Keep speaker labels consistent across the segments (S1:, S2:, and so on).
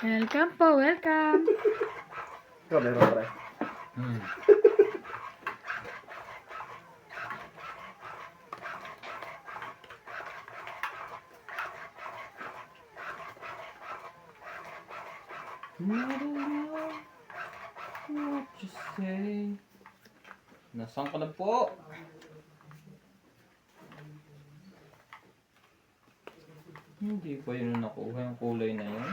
S1: Welcome po, welcome.
S2: Ikaw, meron pre.
S3: What you say? Nasaan ka na po? Hindi pa yun nakuha yung kulay na yun.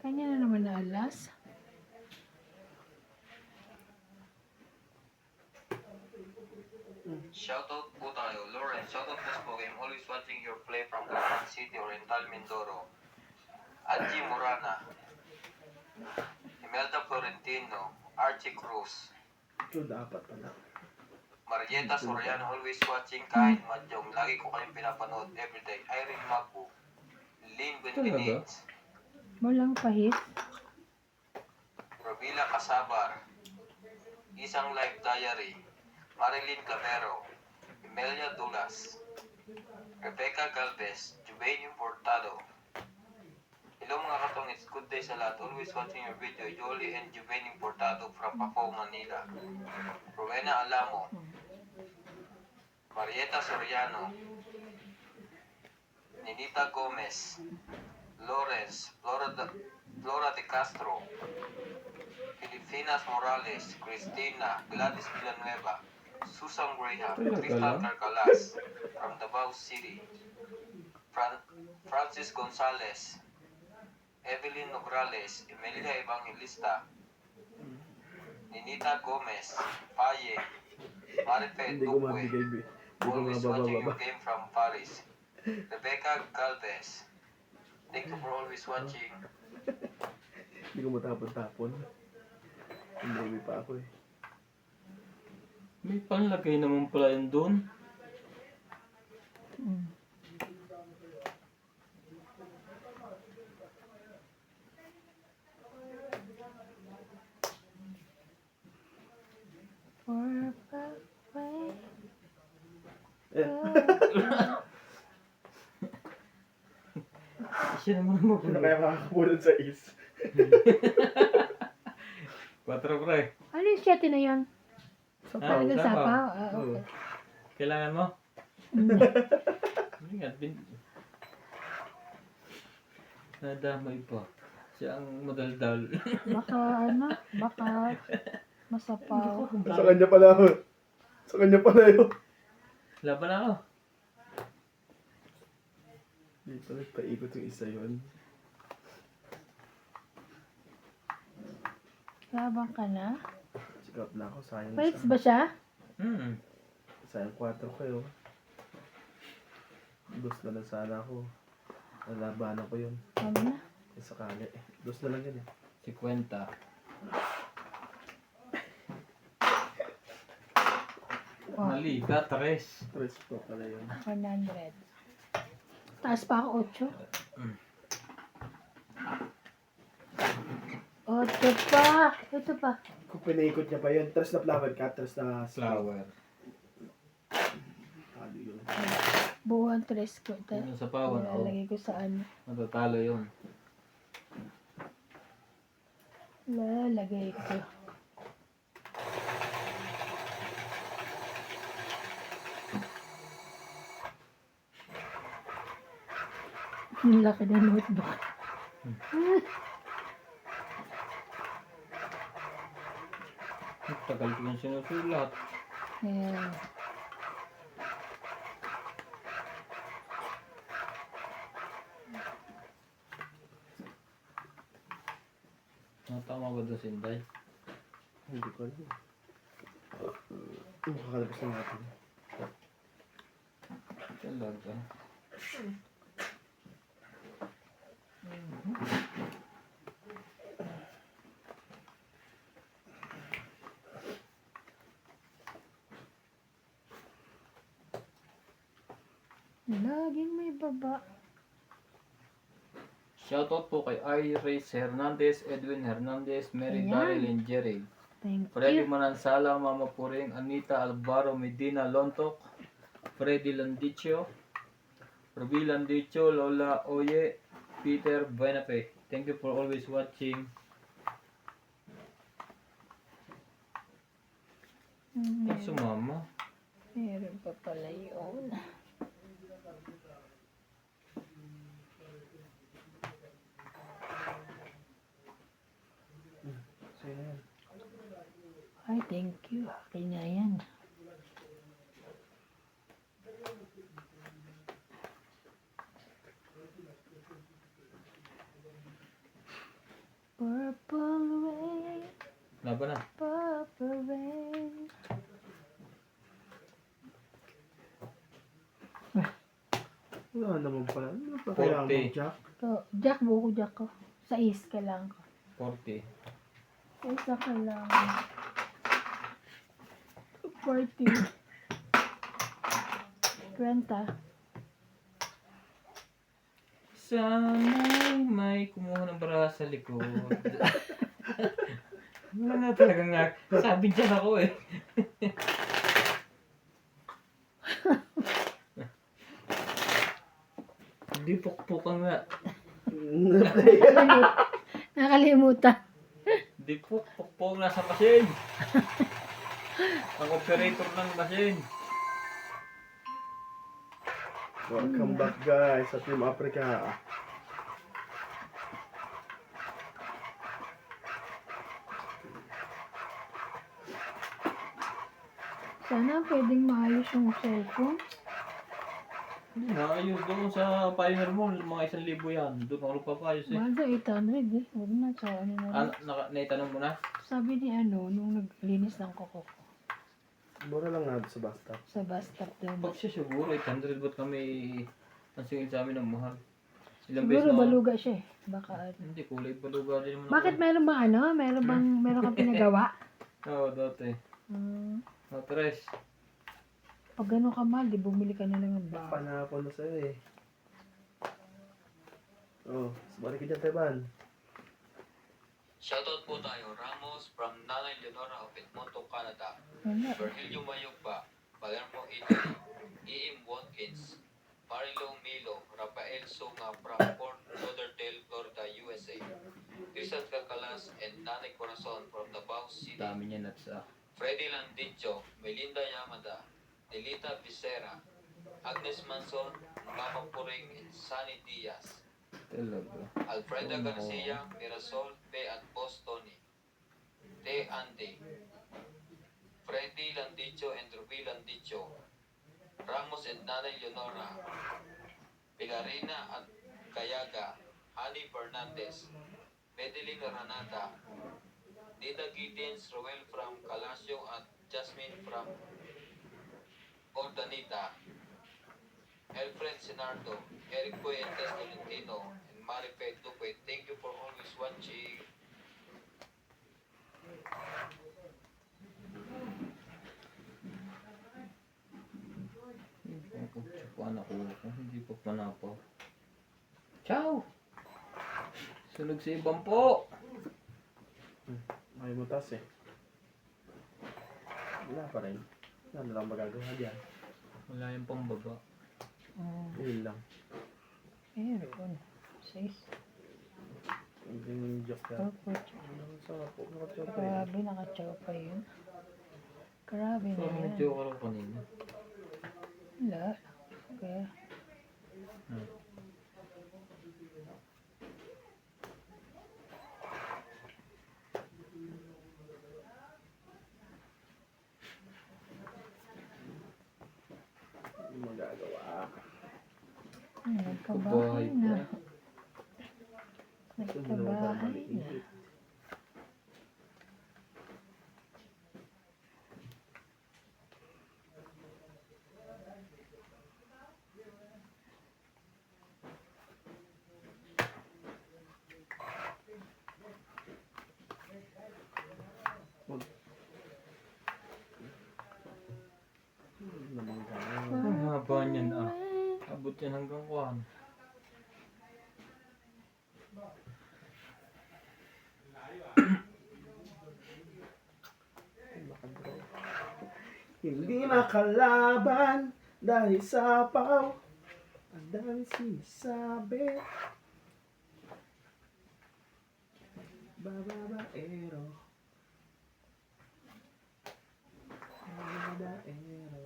S1: Kanya na naman na alas.
S4: Shoutout po tayo, Lawrence. Shoutout po I'm always watching your play from Quezon City, Oriental Mindoro. Angie Morana. Imelda Florentino. Archie Cruz.
S2: Ito dapat pala.
S4: Marieta Soriano, always watching kahit madyong. Lagi ko kayong pinapanood everyday. Irene Mabu. Lynn Benvenich.
S1: Walang pahit.
S4: Rovila Casabar. Isang Life Diary. Marilyn Clavero. Emilia Dulas. Rebecca Galvez. Juvain Importado. Hello mga katong, it's good day sa lahat. Always watching your video. Jolie and Juvain Importado from Paco, Manila. Rowena Alamo. Marieta Soriano. Ninita Gomez. Lawrence. Flora de Castro. Filipinas Morales. Cristina. Gladys Villanueva. Susan Graham. Crystal Carcalas. From Davao City. Francis Gonzalez. Evelyn Nograles. Emilia Evangelista. Ninita Gomez. Paye. Marife
S2: Hindi ko
S4: Duque.
S2: mabigay, be. Hindi ko
S4: Always watching your
S2: mabababa.
S4: game from Paris. Rebecca Galvez. Thank you for always watching.
S2: Hindi ko matapon-tapon. Hindi pa ako eh.
S3: May panlagay naman pala yun doon.
S1: Perfect way.
S3: Siya naman mo
S2: Ano kaya makakabunod sa is?
S3: 4 pre.
S1: Ano yung siyete na yan?
S2: Sa
S3: Ah,
S1: Ano
S2: pao.
S1: yung
S3: sapaw.
S1: sapaw? Ah,
S2: Oo.
S1: okay.
S3: Kailangan mo?
S1: Hindi.
S3: Hindi nga. Nadamay pa. Siya ang madaldal.
S1: Baka baka masapaw.
S2: Sa kanya pala ako. Sa kanya pala yun.
S3: Laban ako.
S2: Dito nagpaikot yung isa yun.
S1: Labang ka na?
S2: Sikap na ako. Sayang
S1: Fights
S2: isa.
S1: ba siya?
S2: Sayang 4 kayo. Dos na lang sana ako. Nalabanan ko yun.
S1: Ano na?
S2: Eh, sakali. Dos na lang yun eh.
S3: 50.
S1: Oh,
S3: Mali ka, 3.
S2: Tres po pala yun.
S1: 100. Taas pa ako, 8. 8 pa. Ito pa.
S2: Kung pinaikot niya pa yun, tres na flower ka, tres na
S3: Flower.
S2: Ano yun?
S1: Buwan 3 ko.
S3: Yun sa pawan. Oh,
S1: Lalagay ko sa ano.
S3: matatalo yun.
S1: Lalagay ko. Ang laki ng notebook.
S3: Ang tagal ko yung sinusulat.
S1: Ayan.
S3: Natama ba doon, Sinday?
S2: Hindi ko alam. Makakalabas na natin.
S3: Talaga.
S1: Laging may baba.
S3: Shoutout po kay Iris Hernandez, Edwin Hernandez, Mary
S1: Ayan.
S3: Darrell, and Jerry.
S1: Thank
S3: Freddy
S1: you.
S3: Manansala, Mama Puring, Anita Alvaro Medina Lontok, Freddy Landicho, Ruby Landicho, Lola Oye, Peter Benape. Thank you for always watching. Ay, sumama.
S1: Meron pa pala yun.
S2: Sino yan?
S1: Ay, thank you. Akin na yan. Purple rain,
S3: Laban na.
S1: purple rain.
S2: Wala naman pala. Ano pa kaya mo,
S3: 40.
S2: Jack?
S1: So, Jack, buko Jack ko. Sa is ka lang ko.
S3: 40.
S1: Isa ka lang. 40. 20.
S3: Sana'y may kumuha ng baraha sa likod. Wala nga talaga nga. Sabi dyan ako eh. Hindi pukpukan nga.
S1: Nakalimutan.
S3: Hindi pukpuk nasa machine. Ang operator ng machine.
S2: Welcome back guys sa Team Africa.
S1: Sana pwedeng maayos yung cellphone.
S3: Ayun, doon sa Pioneer Mall, mga 1,000 yan. Doon ako nagpapayos eh.
S1: Mahal sa 800 eh. Huwag na sa ano na lang.
S3: Naitanong mo na?
S1: Sabi ni ano, nung naglinis ng koko ko.
S2: Mura lang nga sa bus stop.
S1: Sa bus stop daw.
S3: Pag siya siguro, 800 ba't kami ang singil sa amin ng mahal? Ilang
S1: Siguro
S3: beses na
S1: baluga siya eh. Baka ano.
S3: Hindi, kulay baluga din naman.
S1: Bakit meron bang ano? Meron kang pinagawa?
S3: Oo, dati.
S1: Hmm.
S3: Tres.
S1: Pag gano'n ka mahal, di bumili ka na lang ng bago.
S2: Panapon na sa'yo eh. Oh, sabari ka dyan, Teban.
S4: Shoutout po tayo, Ramos from Nanay Leonora of Edmonton, Canada.
S1: Wala.
S4: Virgilio Mayugba, Palermo, Italy. E.M. Watkins, Marilo Milo, Rafael Sunga from Fort Lauderdale, Florida, USA. Rizal Calcalas and Nanay Corazon from Davao City.
S3: Dami niya nuts ah.
S4: Freddy Landicho, Melinda Yamada, Delita Vicera, Agnes Manson, Mama Puring, and Sunny Diaz.
S3: Talaga.
S4: Alfreda Garcia, Mirasol, P. at Boss Tony. Te Andy. Freddy Landicho and Ruby Landicho. Ramos and Nanay Leonora. Pilarina at Kayaga. Hani Fernandez. Medeline Granada. Nida Gideons, Roel from Calasio at Jasmine from Ordanita. Alfred Sinardo, Eric Puentes Tolentino, and Marife Duque. Thank you for always watching.
S3: Paano ako? Hindi pa panapaw. Ciao! Sunog sa ibang po!
S2: May mutas eh. Wala pa rin. Wala na lang magagawa dyan.
S3: Wala yung pambaba.
S2: Yun lang.
S1: Meron. 6.
S2: Hindi yung joke yan. Ano sa po? Nakatiyok pa yun.
S1: Grabe, nakatsaw pa yun. Grabe na
S3: So,
S1: yan.
S3: medyo ka rin kanina.
S1: Wala. Okay.
S2: Hindi magagawa.
S1: Nagkabahay na.
S2: Hindi naman para
S1: Nagkabahay na.
S2: maliit. Naman kaya.
S3: Ang haba niyan ah. Abot yan hanggang kuhan.
S2: Hindi makalaban dahil sa paw. Ang dami sinasabi. Bababaero. Bababaero.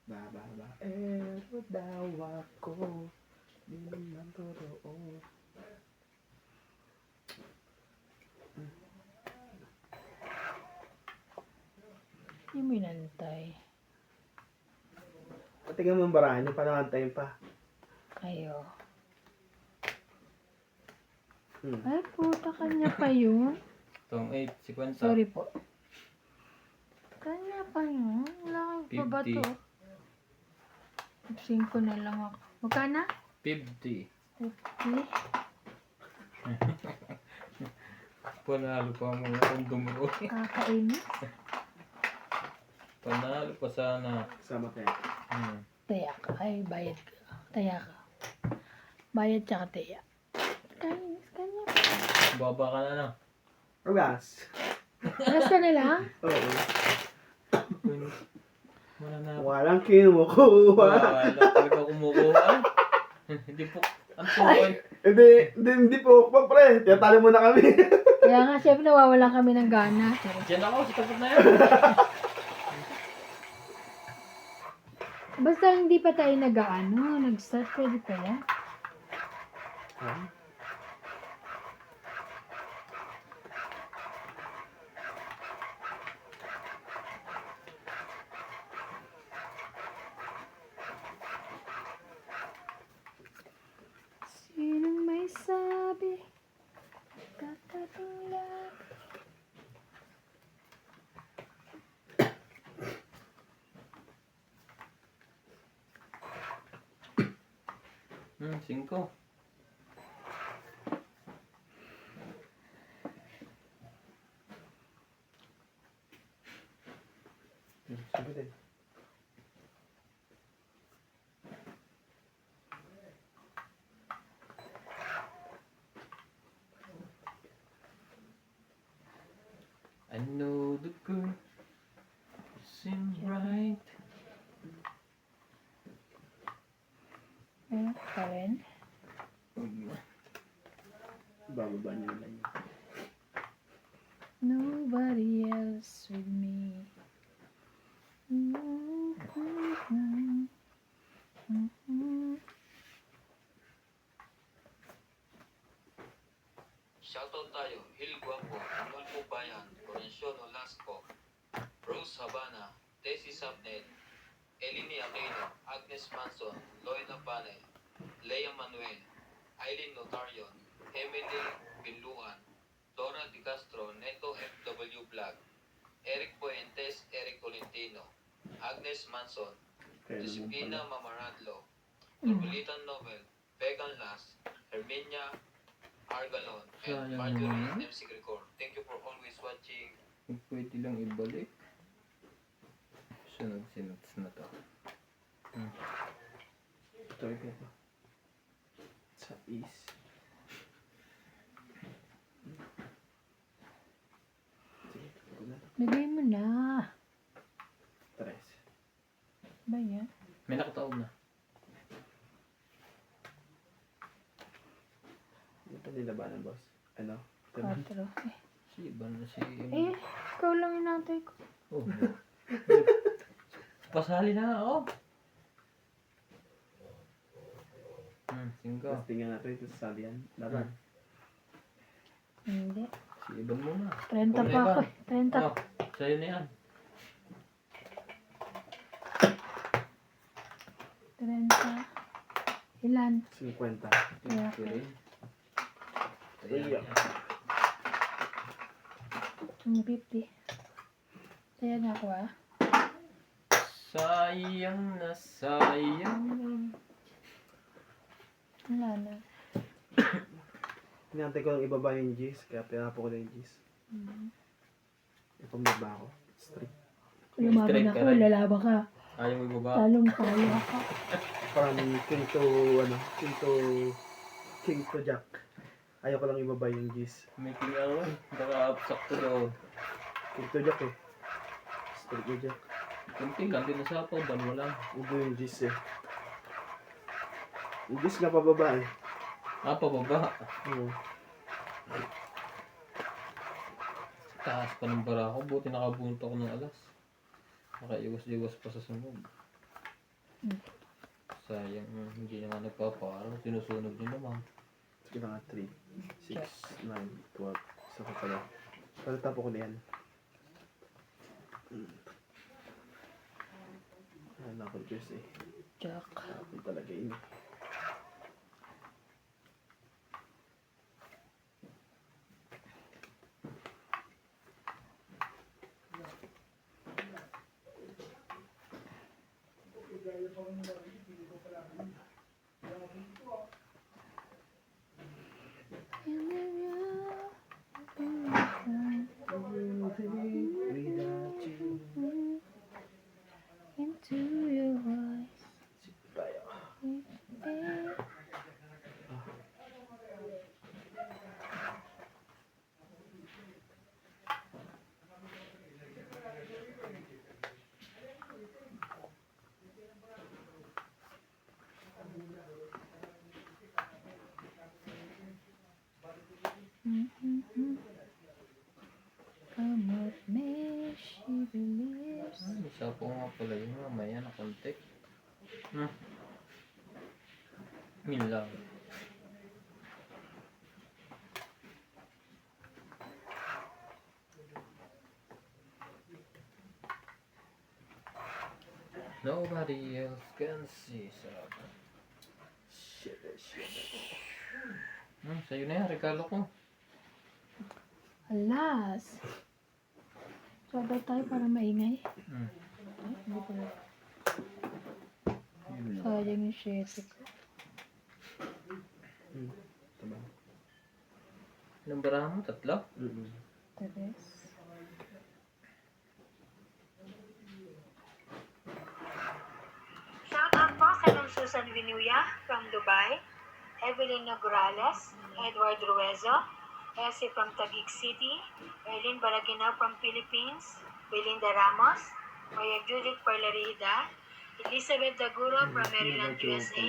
S2: Bababaero daw ako. Di naman totoo.
S1: Hindi mo inantay.
S2: Patingin mo ang barahan niyo, paano antayin pa?
S1: Ayo.
S2: Hmm.
S1: Ay, puta, kanya pa yun.
S3: Tong 8, 50.
S1: Sorry po. Kanya pa yun. Wala kang pa ba
S3: 50.
S1: to? 5 na lang ako. Magkana?
S3: 50.
S1: 50.
S3: Panalo pa mo akong dumuro.
S1: Kakainis.
S3: Panalo pa sana.
S2: Sama tayo.
S1: Taya ka. Ay, bayad ka. Taya ka. Bayad tsaka taya. Kainis, kanya pa.
S3: Baba ka na na.
S2: Rugas.
S1: Alas ka na lang?
S2: Oo.
S3: Wala na.
S2: Walang kinukuha.
S3: Wala talaga kumukuha. Hindi po. Ang tukoy.
S2: Hindi po. Pre, tiyatali mo na kami.
S1: Kaya nga, syempre nawawalan kami ng gana.
S3: Diyan ako. Sa tapat na yan.
S1: Basta hindi pa tayo nag-start, pwede pa yan. Sinong may sabi? Katatinglag.
S3: Singko.
S2: Sige din.
S3: I know the good seems right.
S1: Ayun, pa rin.
S2: Bababa niyo lang yun.
S1: Nobody else with me.
S4: Shoutout tayo, Hil Guapo, Anulfo Bayan, Corencio Nolasco, Rose Habana, Tessie Sapnet, Elini Aquino, Agnes Manson, Loida Panel, Lea Manuel, Aileen Notarion, Emily Binluan, Dora Di Castro, Neto FW Vlog, Eric Puentes, Eric Olentino, Agnes Manson,
S2: Kaya naman
S4: Josefina
S2: pala.
S4: Mamaradlo, Nubulitan Novel, Vegan Las, Herminia Argalon, and
S3: Sayang
S4: Marjorie
S3: naman.
S4: MC Gregor. Thank you for always watching.
S3: Kung pwede lang ibalik. Sunod-sunod na to.
S2: Ito, ito. Sa is. Sige, ito na.
S1: Bigay mo na.
S2: Tres.
S1: Ba yan?
S3: May nakataob na.
S2: Ano pa nilabanan, boss? Ano?
S1: 4.
S3: Si iba na si...
S1: Eh, ikaw lang inatay ko.
S3: Oh. Pasali na ako. Singko.
S2: Tapos tingnan natin ito sa salian. Laban.
S1: Hindi.
S3: Si Iban muna.
S1: 30
S3: Ikaw na,
S1: pa ako.
S3: Iban.
S1: 30.
S3: Oh, sa'yo na yan.
S1: 30. Ilan?
S2: 50.
S1: Kaya
S3: Ito rin. Ito
S2: Iya.
S3: yan.
S1: yung 50. Kaya na ako ah.
S3: Sayang na sayang.
S1: Wala na.
S2: Hinantay ko lang ibaba yung G's, kaya pinapo ko na yung G's. Ipambaba ako. Straight.
S1: Kung lumaban
S3: Straight ka
S1: ako,
S3: rin.
S1: lalaban ka.
S3: Ayaw mo ibaba.
S1: Talong tayo ako.
S2: Parang king to, king to jack. Ayaw ko lang ibaba yung gis.
S3: May ako eh. Baka sakto daw.
S2: Ito jack eh. Straight na jack.
S3: Kunti lang din sa ako. Dalawa lang.
S2: Ubo yung gis eh. Yung gis nga pababa eh.
S3: Ah, pababa.
S2: Oo.
S3: Taas pa ng bara ko. Buti nakabunto ko ng alas. Nakaiwas-iwas pa sa sunog. Sayang. Hindi naman nagpaparang. Sinusunog din naman.
S2: Sige na nga, 3, 6, 9, 12. Isa ka pala. Palatapo ko na yan. Ayan ako, Diyos eh.
S1: Jack.
S2: Happy talaga yun.
S1: Into your eyes.
S2: Tayo.
S1: Come with me, she believes.
S3: Isa po nga pala yun. Mamaya na konti. Yun lang. Nobody else can see. Sarap.
S2: Shit.
S3: Sa'yo na yan. Regalo ko.
S1: Alas. Sabi tayo para maingay. Ay, hindi pala. Sayang yung shete ko.
S2: Tama.
S3: Ilang barahan mo? 3?
S1: Teres.
S5: Shout out po sa Ma'am Susan Vinuya from Dubai, Evelyn Nograles, Edward Ruezo, Essie from Taguig City, Erlyn Baraginao from Philippines, Belinda Ramos, Maya Judith Parlarida, Elizabeth Daguro from Maryland, USA,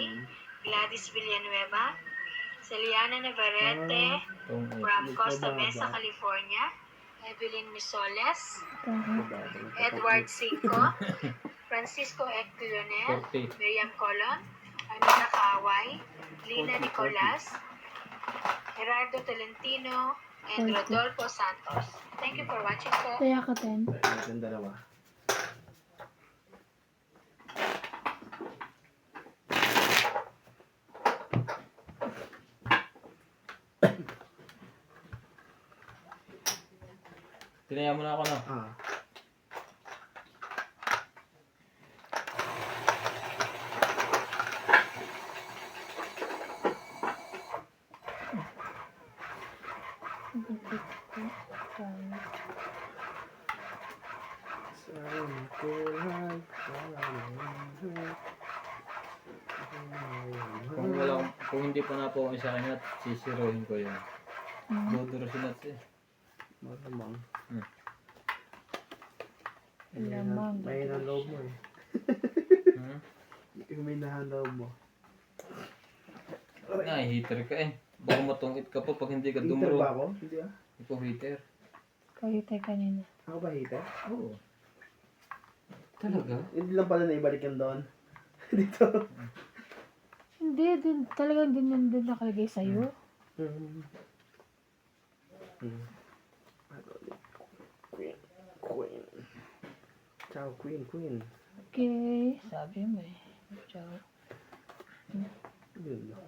S5: Gladys Villanueva, Celiana Navarrete from Costa Mesa, California, Evelyn Misoles, Edward Cinco, Francisco Eclionel,
S3: 40.
S5: Miriam Colon, Amina Kaaway, Lina Nicolas, Gerardo Tolentino, and Rodolfo Santos. Thank you for watching po.
S1: Kaya ka 10.
S2: Natin dalawa.
S3: Tinaya mo na ako na. Kung hindi pa na po sa akin at sisiruhin ko yun. Dudurusin natin.
S2: Malamang.
S1: Lamang.
S2: May naloob mo eh. Yung may nahalaw mo.
S3: Heater ka eh. Baka matungit ka pa pag hindi ka
S2: Heater
S3: dumuro.
S2: ba ako? Hindi ah.
S3: Ikaw heater.
S1: Kayo tayo kanina.
S2: Ako ba heater?
S3: Oo. Talaga?
S2: Hindi lang pala naibalik yan doon. Dito.
S1: Hindi, din, talagang din nandun nakalagay sa'yo.
S2: Queen. Ciao, Queen.
S1: Okay. Sabi mo eh. Ciao.
S2: Yun lang.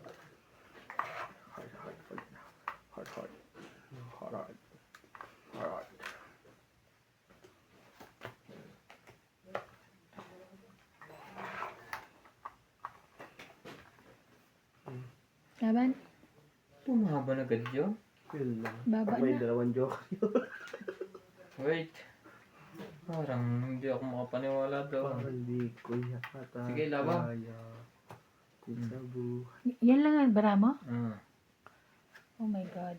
S2: Hard.
S1: Laban?
S3: Tumaba na agad yun.
S2: Yun lang.
S1: Baba
S2: May
S1: na.
S2: 2 joke.
S3: Wait. Parang hindi ako makapaniwala doon.
S2: Parang di ko yata.
S3: Sige, laban.
S2: Kaya. Kusabu.
S1: Yan lang ang bara mo? Oh my God.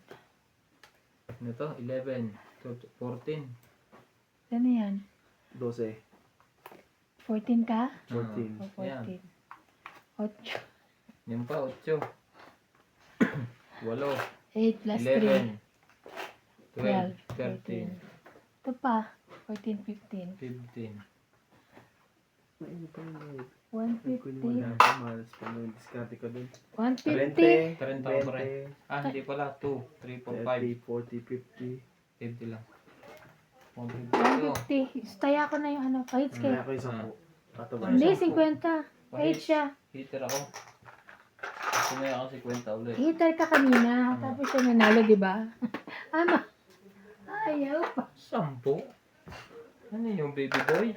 S3: Ano to? 11, 12, 14.
S1: Ano yan?
S2: 12.
S1: 14 ka?
S2: 14.
S1: O
S3: Yan.
S1: 14? 8.
S3: Yan pa, 8. 8,
S1: 8 plus
S3: 11,
S1: 3.
S3: 12, 13,
S1: 14. Ito pa. 14, 15.
S3: 15.
S2: Ano pa yun?
S1: 150.
S2: Wala pa, malas pa mo yung diskarte ko dun.
S1: 150.
S3: 30 pa pare. Ah, hindi pala. 2, 3, 4, 5.
S2: 30, 40,
S3: 50 lang. 150.
S1: 150. Staya ko na yung ano. Kahit
S2: 50.
S1: kay.
S2: Kaya ko yung 10. Ato ba?
S1: Hindi,
S3: Isang
S1: 50. Kahit siya.
S3: Heater ako. Sumaya ako 50 ulit.
S1: Hitter ka kanina. Tapos siya nanalo, di ba? Ama. Ayaw pa.
S3: 10? Ano yung baby boy?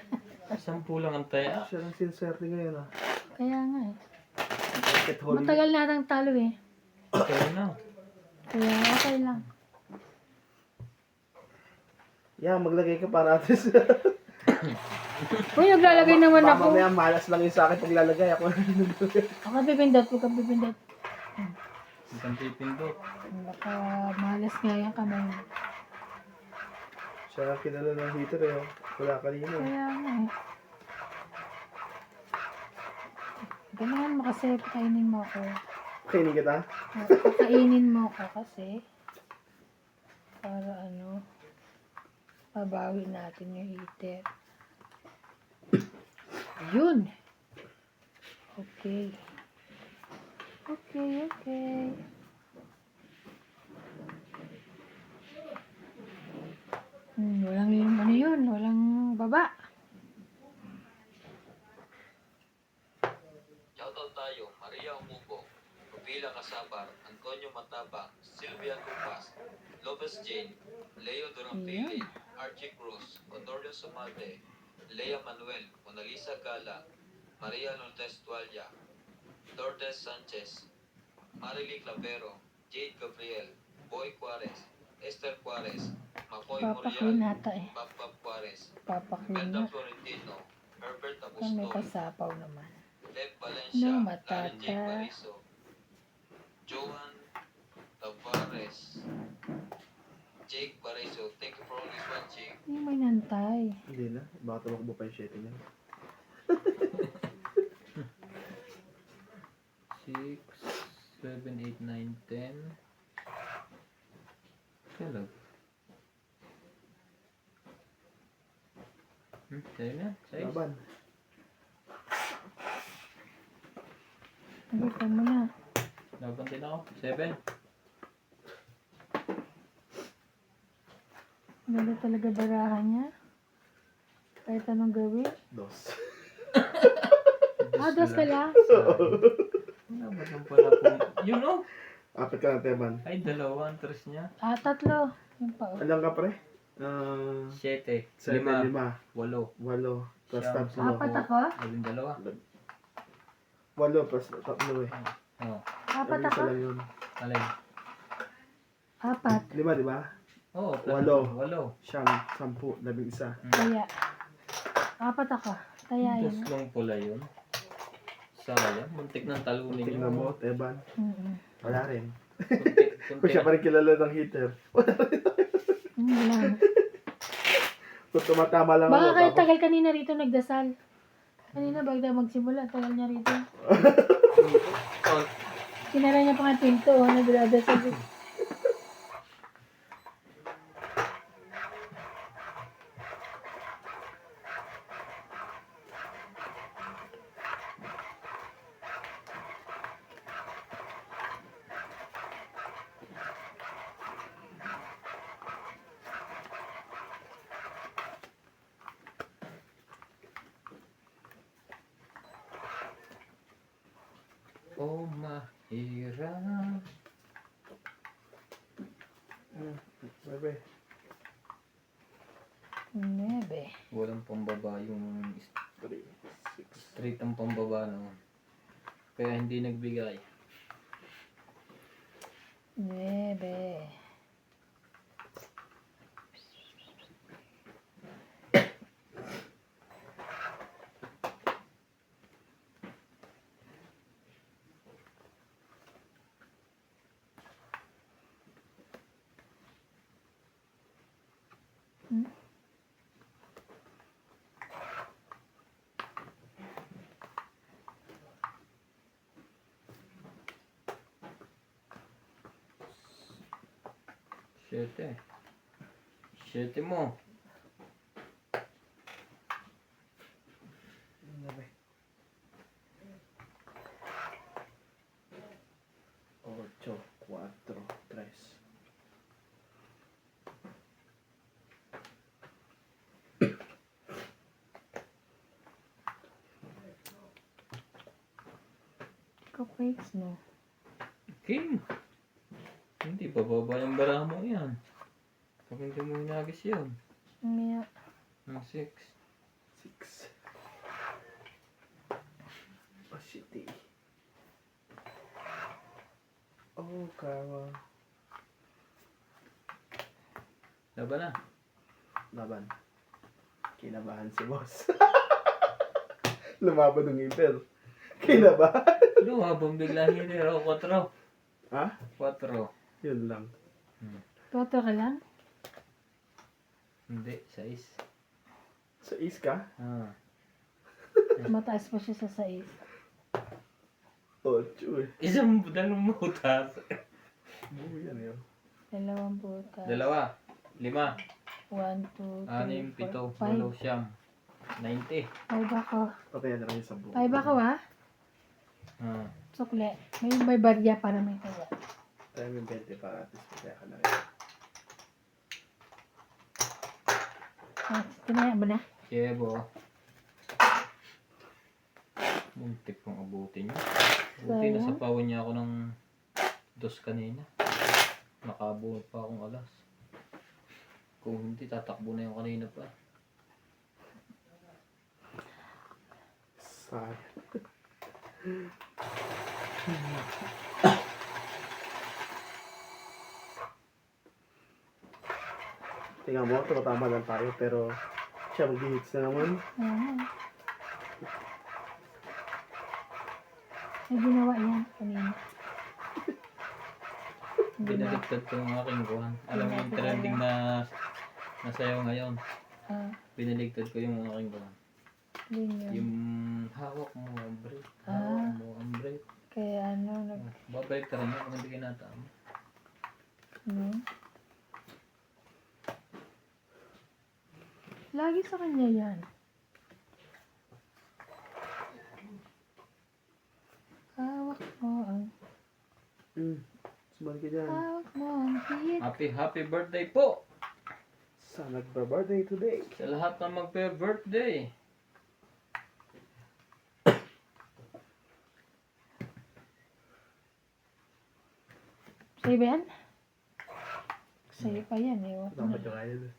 S3: 10 lang ang taya.
S2: Siya lang sinswerte ngayon ah.
S1: Kaya nga eh.
S2: Bakit holy?
S1: Matagal natang talo eh.
S3: Kaya na.
S1: Kaya okay lang.
S2: Yan, maglagay ka para atis.
S1: Uy, naglalagay naman
S2: Baka
S1: ako.
S2: mamaya malas lang yun sa akin pag lalagay ako.
S1: Ako pipindot. Huwag kang pipindot.
S3: Isang pipindot.
S1: Baka malas nga yung kamay mo.
S2: Siya ang kilala ng heater eh. Wala kanina eh.
S1: Kaya nga eh. Ganyan mo kasi pakainin mo ako.
S2: Kainin kita?
S1: Pakainin mo ako kasi para ano pabawi natin yung heater. Yun. Okay. Okay. Walang ano yun. Walang baba.
S4: Shoutout tayo, Maria Umubo, Rubila Casabar, Antonio Matabang, Sylvia Tupas, Lopez Jane, Leo Durampili, Archie Cruz, Onorio Sumate, Lea Manuel, Monalisa Gala, Maria Lourdes Tualya, Lourdes Sanchez, Marily Clavero, Jade Gabriel, Boy Juarez, Esther Juarez, Makoy
S1: Papaklin
S4: Morial,
S1: ata eh.
S4: Papa Juarez,
S1: Papaklin
S4: Imelda
S1: na.
S4: Florentino, Herbert
S1: Kung may
S4: Apostol,
S1: pasapaw naman.
S4: Lev Valencia,
S1: No,
S4: Darren
S1: matata.
S4: J. Bariso, Joan Tavares, Jake Bariso. Thank you for always watching.
S1: Hindi mo inantay.
S2: Hindi na. Baka tumakbo pa yung 7 niya.
S3: 6, 7, 8, 9, 10. Kailan? Sa'yo na? 6?
S2: Laban.
S1: Nagutan mo na.
S3: Laban din ako. 7.
S1: Ganda talaga barahan niya. Kahit anong gawin.
S2: 2.
S1: Dos ka lang.
S3: Laban lang pala po. Yun o.
S2: Apat ka na, Teban.
S3: Ay, 2 ang tres niya.
S1: 3. Yung pa.
S2: Alam ka pre?
S3: 7,
S2: 7, 5,
S3: 5, 8.
S2: 8. Plus
S3: Siyam.
S2: tatlo.
S1: 4 ako?
S3: 12.
S2: 8 plus tatlo eh.
S3: Oh,
S1: 4
S2: Isa
S1: ako?
S2: lang yun.
S3: alin?
S1: 4.
S2: 5, di ba?
S3: Oo,
S2: Walo.
S3: 8.
S2: Siyam, 10, 11.
S1: Kaya. 4 ako. Kaya
S3: Dos
S1: yun.
S3: lang pala yun. Sayang, muntik ng talunin yun.
S2: Tingnan mo, Teban. Wala rin. Kung
S3: Kunti
S2: siya pa rin kilala ng heater.
S1: Wala.
S2: Kung tumatama lang
S1: Baka
S2: ako.
S1: kayo
S2: Tapos,
S1: tagal kanina rito nagdasal. Kanina bagda magsimula, tagal niya rito.
S3: Oh,
S1: Sinara niya pa nga pinto, nagdadasal dito.
S3: oh, mahirap.
S2: Bebe.
S1: 9.
S3: Walang pambaba yung
S2: 3, 6.
S3: straight ang pambaba naman. Kaya hindi nagbigay.
S1: 9. Hmm?
S3: Siyete. Siyete mo.
S2: Ocho, cuatro, tres.
S1: Kapakes, no?
S3: King. Hindi, bababa yung baraha mo yan. Pag hindi mo hinagis yun.
S1: Maya.
S3: Ng 6.
S2: Six. Oh, shitty. Oh, Carol.
S3: Laban na.
S2: Laban. Kinabahan si boss. Lumaban ng ipel. Kinabahan.
S3: Lumabang bigla hiniro. 4.
S2: Ha?
S3: 4.
S2: Yun lang.
S1: Toto ka lang?
S3: Hindi, 6.
S2: Sa is ka?
S3: Ah.
S1: Mataas pa siya sa 6.
S2: Ocho eh.
S3: Isang dalawang butas.
S2: Oo, yan yun.
S1: 2 butas.
S3: 2. 5.
S1: 1, 2, 3,
S3: 6, 7,
S1: 4,
S3: 8, 90.
S1: 5 ako.
S2: Patayan na lang yung sabong.
S1: 5 ako ha?
S3: Ah.
S1: Sukle. May barya para may kaya.
S2: Tayo yung 20 para at least kaya ka na rin.
S1: Ah, tinaya ba na?
S3: Yebo. Muntik pong abutin niya. Buti
S1: Sayang.
S3: nasapawan niya ako ng 2 kanina. Nakabuhat pa akong alas. Kung hindi, tatakbo na yung kanina pa.
S2: Sayang. Tingnan mo, tumatama lang tayo pero siya mag-hits na naman.
S1: Ah. May ginawa yan kanina. Hindi na.
S3: Binaligtad ko yung aking kuhan. Alam mo yung trending na nasayaw ngayon.
S1: Ah,
S3: Binaligtad ko yung aking kuhan.
S1: yun yun.
S3: Yung hawak mo ang brake.
S1: Ah.
S3: Hawak mo ang brake.
S1: Kaya ano,
S3: Babalik ka rin yun kung hindi ka natama.
S1: ano? Lagi sa kanya yan. Hawak mo ang,
S2: Sumali ka dyan.
S1: hawak mo ang hit.
S3: Happy birthday po!
S2: Sa nagpa-birthday today.
S3: Sa lahat na magpe-birthday.
S1: Sa'yo ba yan? Sa'yo pa yan eh. Wag
S2: Dapat
S1: na.
S2: yung kaya doon.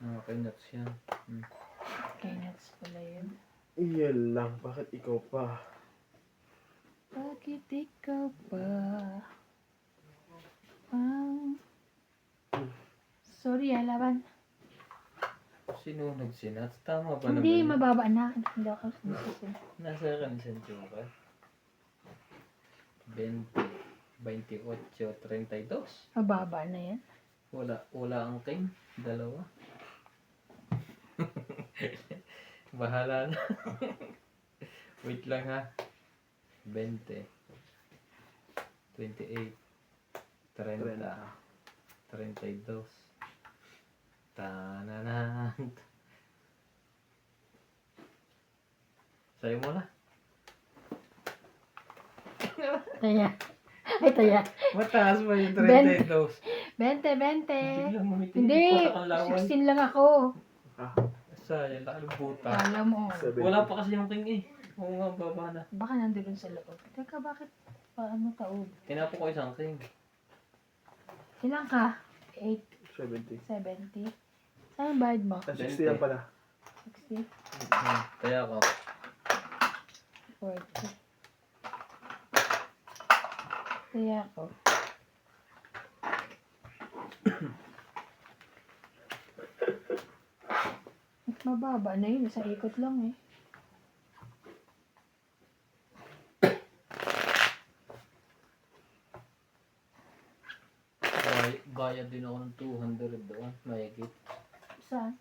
S3: Okay, nuts yan.
S1: Kay nuts pala yun.
S2: Iyan lang, bakit ikaw pa?
S1: Bakit ikaw pa? Ang... Sorry laban.
S3: Sino nagsinats? Tama ba
S1: Hindi,
S3: naman?
S1: mababa na. Hindi ako sinasasin.
S3: Nasa kansan ka? 20, 28, 32.
S1: Mababa na yan.
S3: Wala ang king. 2. Bahala na. Wait lang ha. 20, 28, 30, 32. Tananan. Sa'yo mo na.
S1: Taya. Ay, taya.
S3: Mataas ba yung
S1: 20.
S3: 32?
S1: 20.
S3: Biglang umitin.
S1: Hindi,
S3: Putak ang lawan.
S1: 16 lang ako.
S2: Ah,
S3: Sayang, lalo buta.
S1: Alam mo.
S2: 7.
S3: Wala pa kasi yung king eh. Oo nga, baba na.
S1: Baka nandun sa loob. Teka, bakit paano taob?
S3: Tinapo ko isang king.
S1: Ilang ka? 8,
S2: 70.
S1: 70. Saan ang bayad mo?
S2: Ah, 60 lang pala.
S1: 60,
S3: Kaya ako.
S1: 40. Kaya ako. Mababa na yun. Sa ikot lang eh.
S3: Bayad din ako ng 200 doon. Mahigit.
S1: Saan?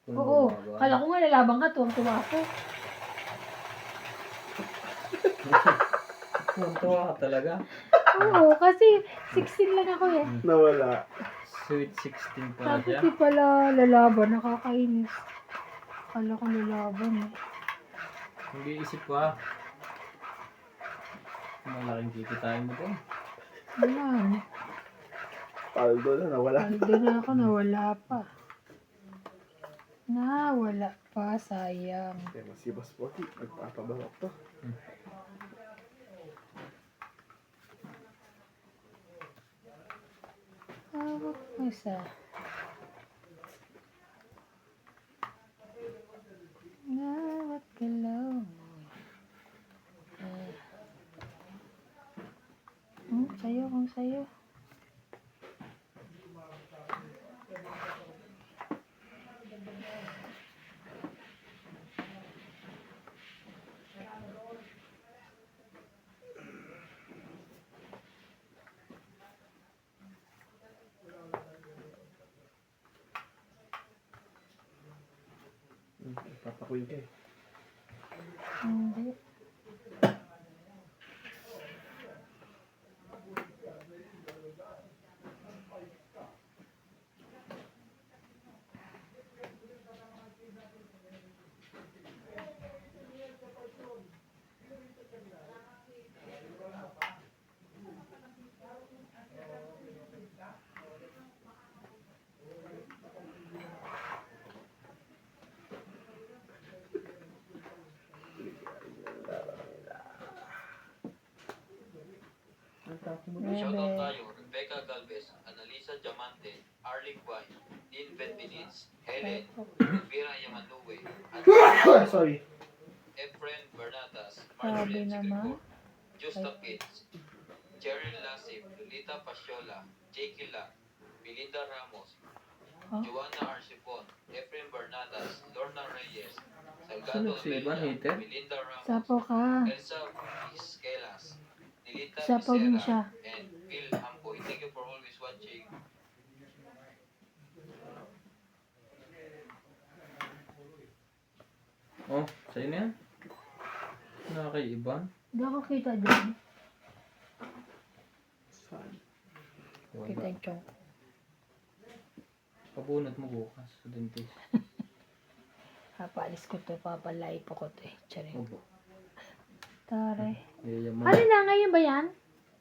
S3: Kung
S1: Oo.
S3: bumaba.
S1: Kala ko nga lalaban ka, tuwang-tuwa ako.
S3: Tuwa ka talaga.
S1: Oo, kasi 16 lang ako eh.
S2: Nawala.
S3: Sweet 16 pala
S1: Tapos
S3: siya.
S1: di pala lalaban, nakakainis. Kala ko lalaban eh.
S3: Nag-iisip pa. Malaking kikitain mo doon.
S1: Wala eh.
S2: Paldo na, nawala.
S1: Paldo na ako, nawala pa. Nawala pa, sayang.
S2: Eh, si Boss Pogi, nagpapabalak to.
S1: Hawak mo isa. Nawat galaw mo. Sa'yo, kung sa'yo.
S2: Papakuin ka eh.
S1: Hindi.
S4: Shoutout tayo, Rebecca Galvez, Analisa Diamante, Arling Guay, Dean Benbeniz, Helen, Vera Yamanue,
S2: Sorry.
S4: Efren Bernatas,
S1: Sabi
S4: Marjorie
S1: naman.
S4: Sigricor, Justa Pitts, Cheryl Lasip, Lolita Pasiola, Jake La, Belinda Ramos,
S1: Oh.
S4: Joanna Arcipon, Efren Bernatas, Lorna Reyes,
S3: Sino
S4: Salgado
S3: si Ivan
S4: Abella,
S3: Hater?
S4: Belinda Ramos,
S1: Sapo ka.
S4: Elsa Vizquelas, Nilita
S1: Sapo din siya.
S4: Vicera, and Phil Ampoy. Thank you for always watching.
S3: Oh, sa'yo na yan? Nakakaiban?
S1: Hindi ako kita dyan.
S2: Saan?
S1: Kita
S3: Wala.
S1: yung chong.
S3: Pabunot mo bukas sa dentist.
S1: Papalis ko to, papalay po ko to eh. Charing.
S3: Obo.
S1: Tare.
S3: Yayaman.
S1: Ano na, ngayon ba yan?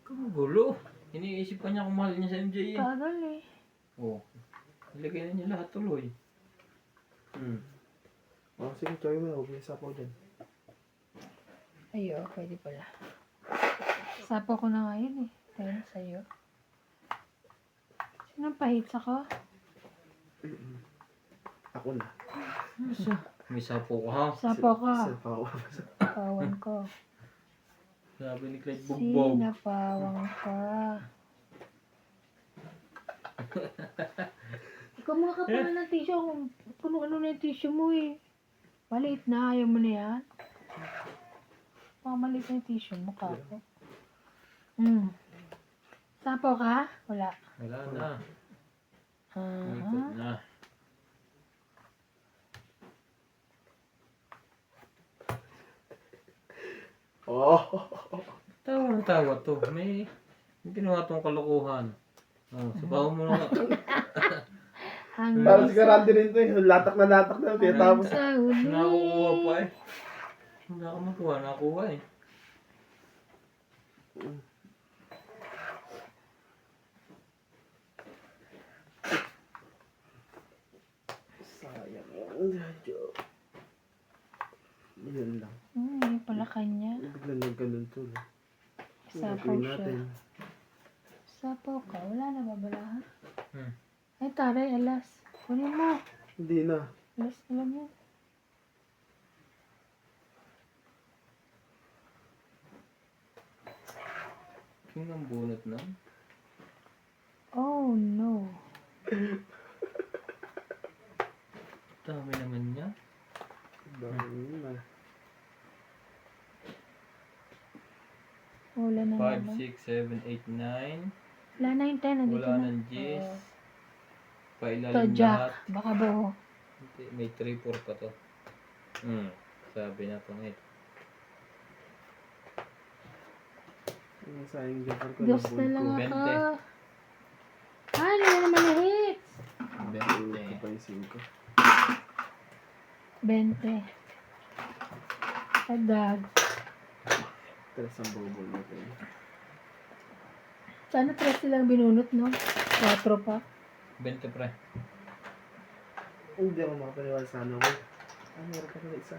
S3: Gulo. Iniisip pa niya kung mahal niya sa MJ eh.
S1: Tagal eh.
S3: Oh. Ilagay na niya lahat tuloy.
S2: Oh, sige, try mo na. Huwag may sapaw dyan.
S1: Ayo, pwede pala. Sapo ko na ngayon eh. Dahil sa'yo. Sinong pahits ako?
S2: Ako na.
S3: May sapo ka ha.
S1: Sapo ka.
S2: Sapaw.
S1: Pawang ko.
S3: Sabi ni Clyde Bugbog.
S1: Sinapawang ka. Ikaw mga kapala ng tissue. Puno-ano na yung tissue mo eh. Maliit na. Ayaw mo na yan. Mga maliit na yung tissue mo, kapo. Sapo ka? Wala.
S3: Wala na.
S1: Ah.
S3: Ikot na.
S2: Oh!
S3: Tawa ng tawa to. May ginawa tong kalokohan. Oh, sabaw mo na.
S1: Hanggang
S2: Parang si Karante rin to eh. Latak na. Tinatapos.
S1: sa huli.
S3: Nakukuha pa eh. Wala ka magawa. Nakuha eh.
S2: Sayang. Yun lang.
S1: Hindi pala kanya.
S2: Biglang nagganun to.
S1: Sapaw siya. Sapaw ka. Wala na ba bala ha? Ay taray, alas. Kunin mo.
S2: Hindi na.
S1: Alas na lang yan.
S3: King ang bunot na.
S1: Oh no.
S3: Dami naman niya.
S2: Dami na.
S1: Wala na
S3: 5,
S1: naman.
S3: 6, 7, 8, 9.
S1: Wala na yung 10. Nandito
S3: Wala
S1: na.
S3: ng G's.
S1: Oo.
S3: Pailalim
S1: Jack.
S3: lahat.
S1: Baka buo.
S3: Hindi, may 3-4 pa to. Sabi na pangit.
S2: Yung sayang Joker ko,
S1: Dos na
S2: nabul
S1: lang
S2: ko.
S1: ako.
S3: 20.
S1: Ano na naman na hits?
S2: Nabul ko pa yung 5.
S1: 20. Agad.
S2: Tres ang bubol natin.
S1: Sana 3 silang binunot, no? 4 pa.
S3: 20 pre.
S2: Hindi ako makapaniwala sa ano ko. Ah, meron pa pala isa.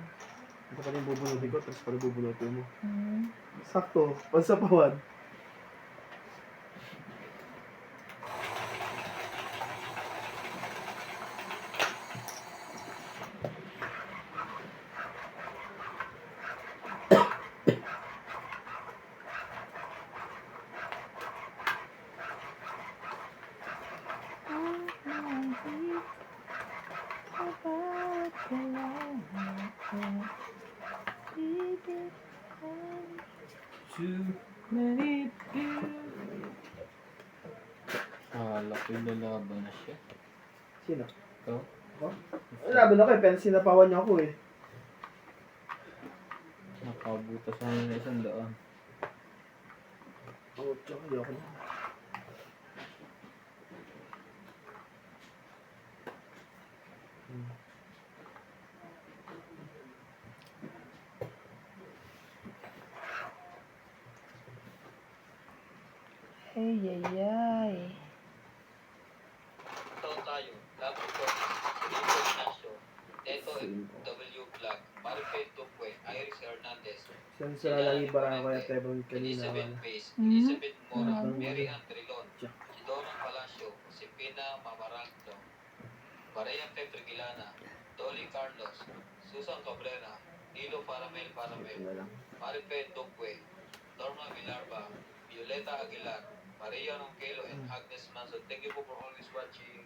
S2: Ito pala yung bubunutin ko, tapos pala bubunutin mo. Sakto, pansapawad.
S3: Too many people. Laki lalaban na siya.
S2: Sino?
S3: Ikaw?
S2: Ako? Laban ako eh, pero sinapawan niya ako eh.
S3: Nakabutas sa na 100.
S2: Oo, tsaka ayoko na.
S1: Ay, ay, ay.
S4: Ito tayo. Love Recordings, Rico Ignacio, Neto W. Vlog, Maripel Tukwe, Iris Hernandez,
S2: Saan sila lagi barang ko yung tebong kanina.
S4: Elizabeth
S2: Wala.
S4: Pace,
S1: Mhm.
S4: Elizabeth Mora,
S1: Mhm.
S4: Mary Antrilon, Sidona Palacio, Sipina Mamaraldo, Maria Petrigilana, Dolly Carlos, Susan Cabrera, Nilo Paramel Paramel,
S2: Wala lang.
S4: Maripel Tukwe, Norma Villarba, Violeta Aguilar, Maria Ronquelo, and Agnes Manson. Thank you po for always watching.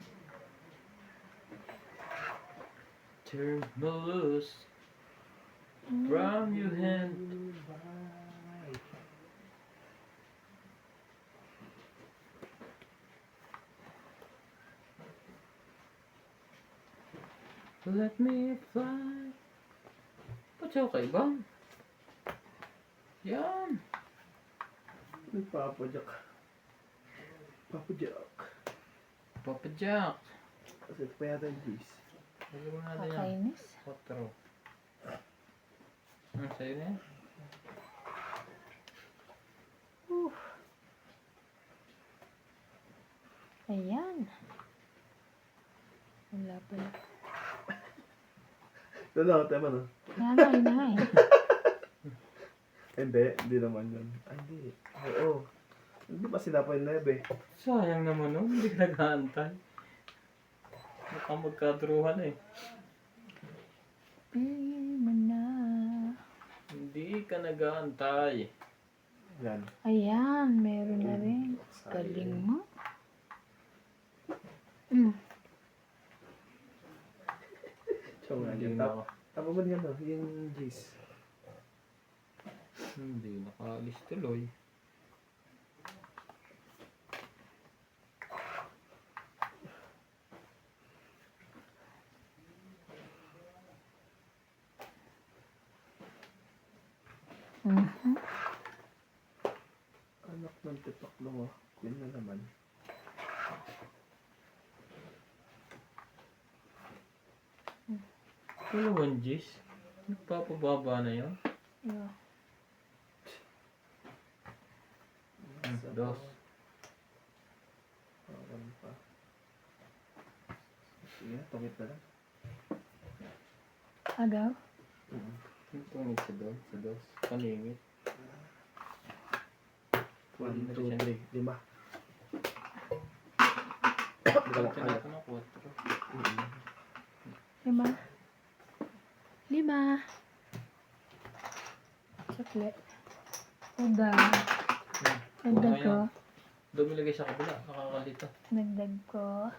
S3: Turn me loose from your hand. Let me fly. Ba't siya okay ba? Yan.
S2: Papa Jack. Papa Jack.
S3: Papa Jack.
S2: Kasi ito pa yata yung juice.
S3: Lagyan mo natin yan.
S1: Kakainis.
S3: 4. Sa'yo na yan.
S1: Ayan. Wala pala.
S2: Ito na, tema na.
S1: Nanay, nanay.
S2: Hindi naman yun. Ay, hindi. Ay, oo. Hindi pa sila pa yung 9 eh.
S3: Sayang naman no, hindi ka nag-aantay. Mukhang magkadruhan eh.
S1: Pili mo na.
S3: Hindi ka nag-aantay.
S2: Yan.
S1: Ayan, meron na rin. Galing mo.
S2: So,
S3: Hindi
S2: yan.
S3: na,
S2: Tapa mo yan, yung juice.
S3: hindi nakaalis tuloy.
S2: Anak ng tipak mo. Yun na naman.
S3: Dalawang G's? Nagpapababa na yun?
S1: Yeah.
S3: Dos.
S2: Awan pa. Sige, tungit na lang.
S1: Agaw?
S3: Yung tungit sa dos. Sa dos. Paningit.
S2: 1, 2, 3, 5.
S3: Balik ka natin ng 4.
S1: 5. 5. Sukle. Uda. Dagdag ko.
S3: Doon ilagay sa kabila. Nakakalito.
S1: Dagdag ko.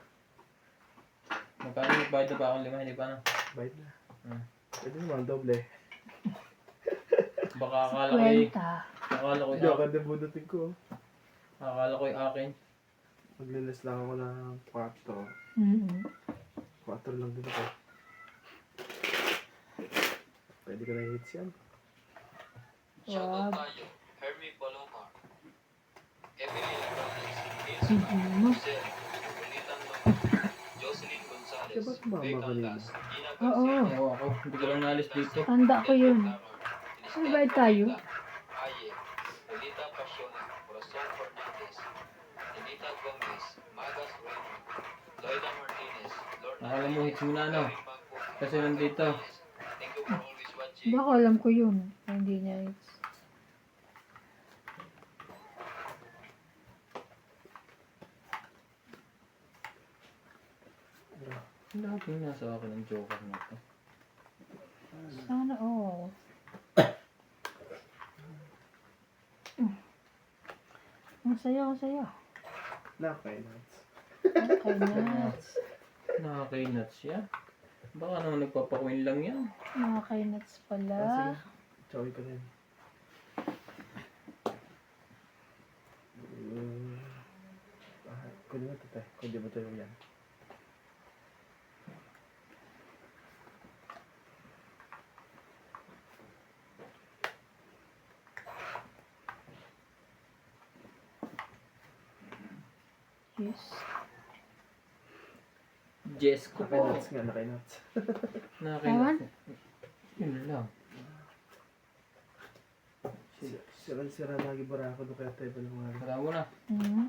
S3: Magkano nagbayad na ba akong 5? Hindi pa na.
S2: Bayad na.
S3: Hmm.
S2: Pwede naman, doble.
S3: Baka akala ko eh.
S1: 50.
S3: Akala ko
S2: Hindi ako din bunutin ko.
S3: Akala ko yung akin.
S2: Maglilis lang ako ng 4.
S1: Mm-hmm.
S2: 4 lang din ako. Pwede ko na hits yan.
S4: Shoutout
S1: Wag.
S4: tayo. Hermie Palomar. Emily Lacanes.
S1: Mm-hmm.
S4: Jose. Ulitan Loma. Jocelyn Gonzalez.
S2: Kaya ba't mama
S4: Becca
S2: kanina?
S4: Las. Gina
S1: Oo.
S4: Garcia.
S3: Oo, ako. Hindi ko lang nalis dito.
S1: Tanda ko yun. Ano ba tayo?
S4: Aye. Lolita Pasiona. Corazon Fernandez. Anita Gomez. Magas Raymond. Loida Martinez. Lorna
S3: Akala mo hits mo na, ano?
S4: Mary Magpo.
S3: Kasi nandito.
S4: Thank you for always watching.
S1: Baka alam ko yun. Hindi niya hits.
S3: Laging nasa akin ang joker na to.
S1: Sana all. Ang sayo, ang sayo.
S2: Nakakainats.
S1: Okay, nuts.
S3: Nakakainat siya. Baka naman nagpapakwin lang yan.
S1: Nakakainuts pala.
S2: Sige. Chowi ko din. Kunin mo ito tayo. Kunin mo ito yung yan.
S1: Yes.
S3: Jess ko po.
S2: Nakainats nga, nakainats.
S3: Nakakainat. Yun lang.
S2: Sira lagi bara ako doon kaya tayo pa naman.
S3: Wala mo na.
S1: Mm-hmm.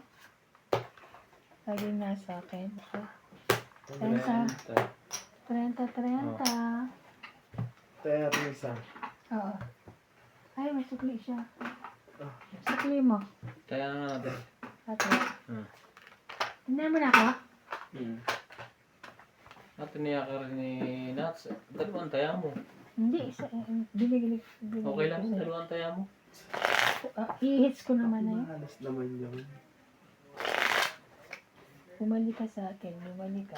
S1: Laging nasa akin. Okay.
S3: Benta.
S1: 30.
S2: Tayo natin isa.
S1: Oo. Ay, may sukli siya.
S2: Ah.
S1: Sukli mo.
S3: Kaya na natin.
S1: Ate.
S3: Hmm.
S1: Hindi mo na ako?
S3: At niyakar ni Nats. Dalawang taya mo.
S1: Hindi, isa. Binigay
S3: Okay lang yun. Dalawang taya mo.
S1: I-hits ko naman na yun.
S2: Mahalas naman yun.
S1: Bumalik ka sa akin. Bumalik ka.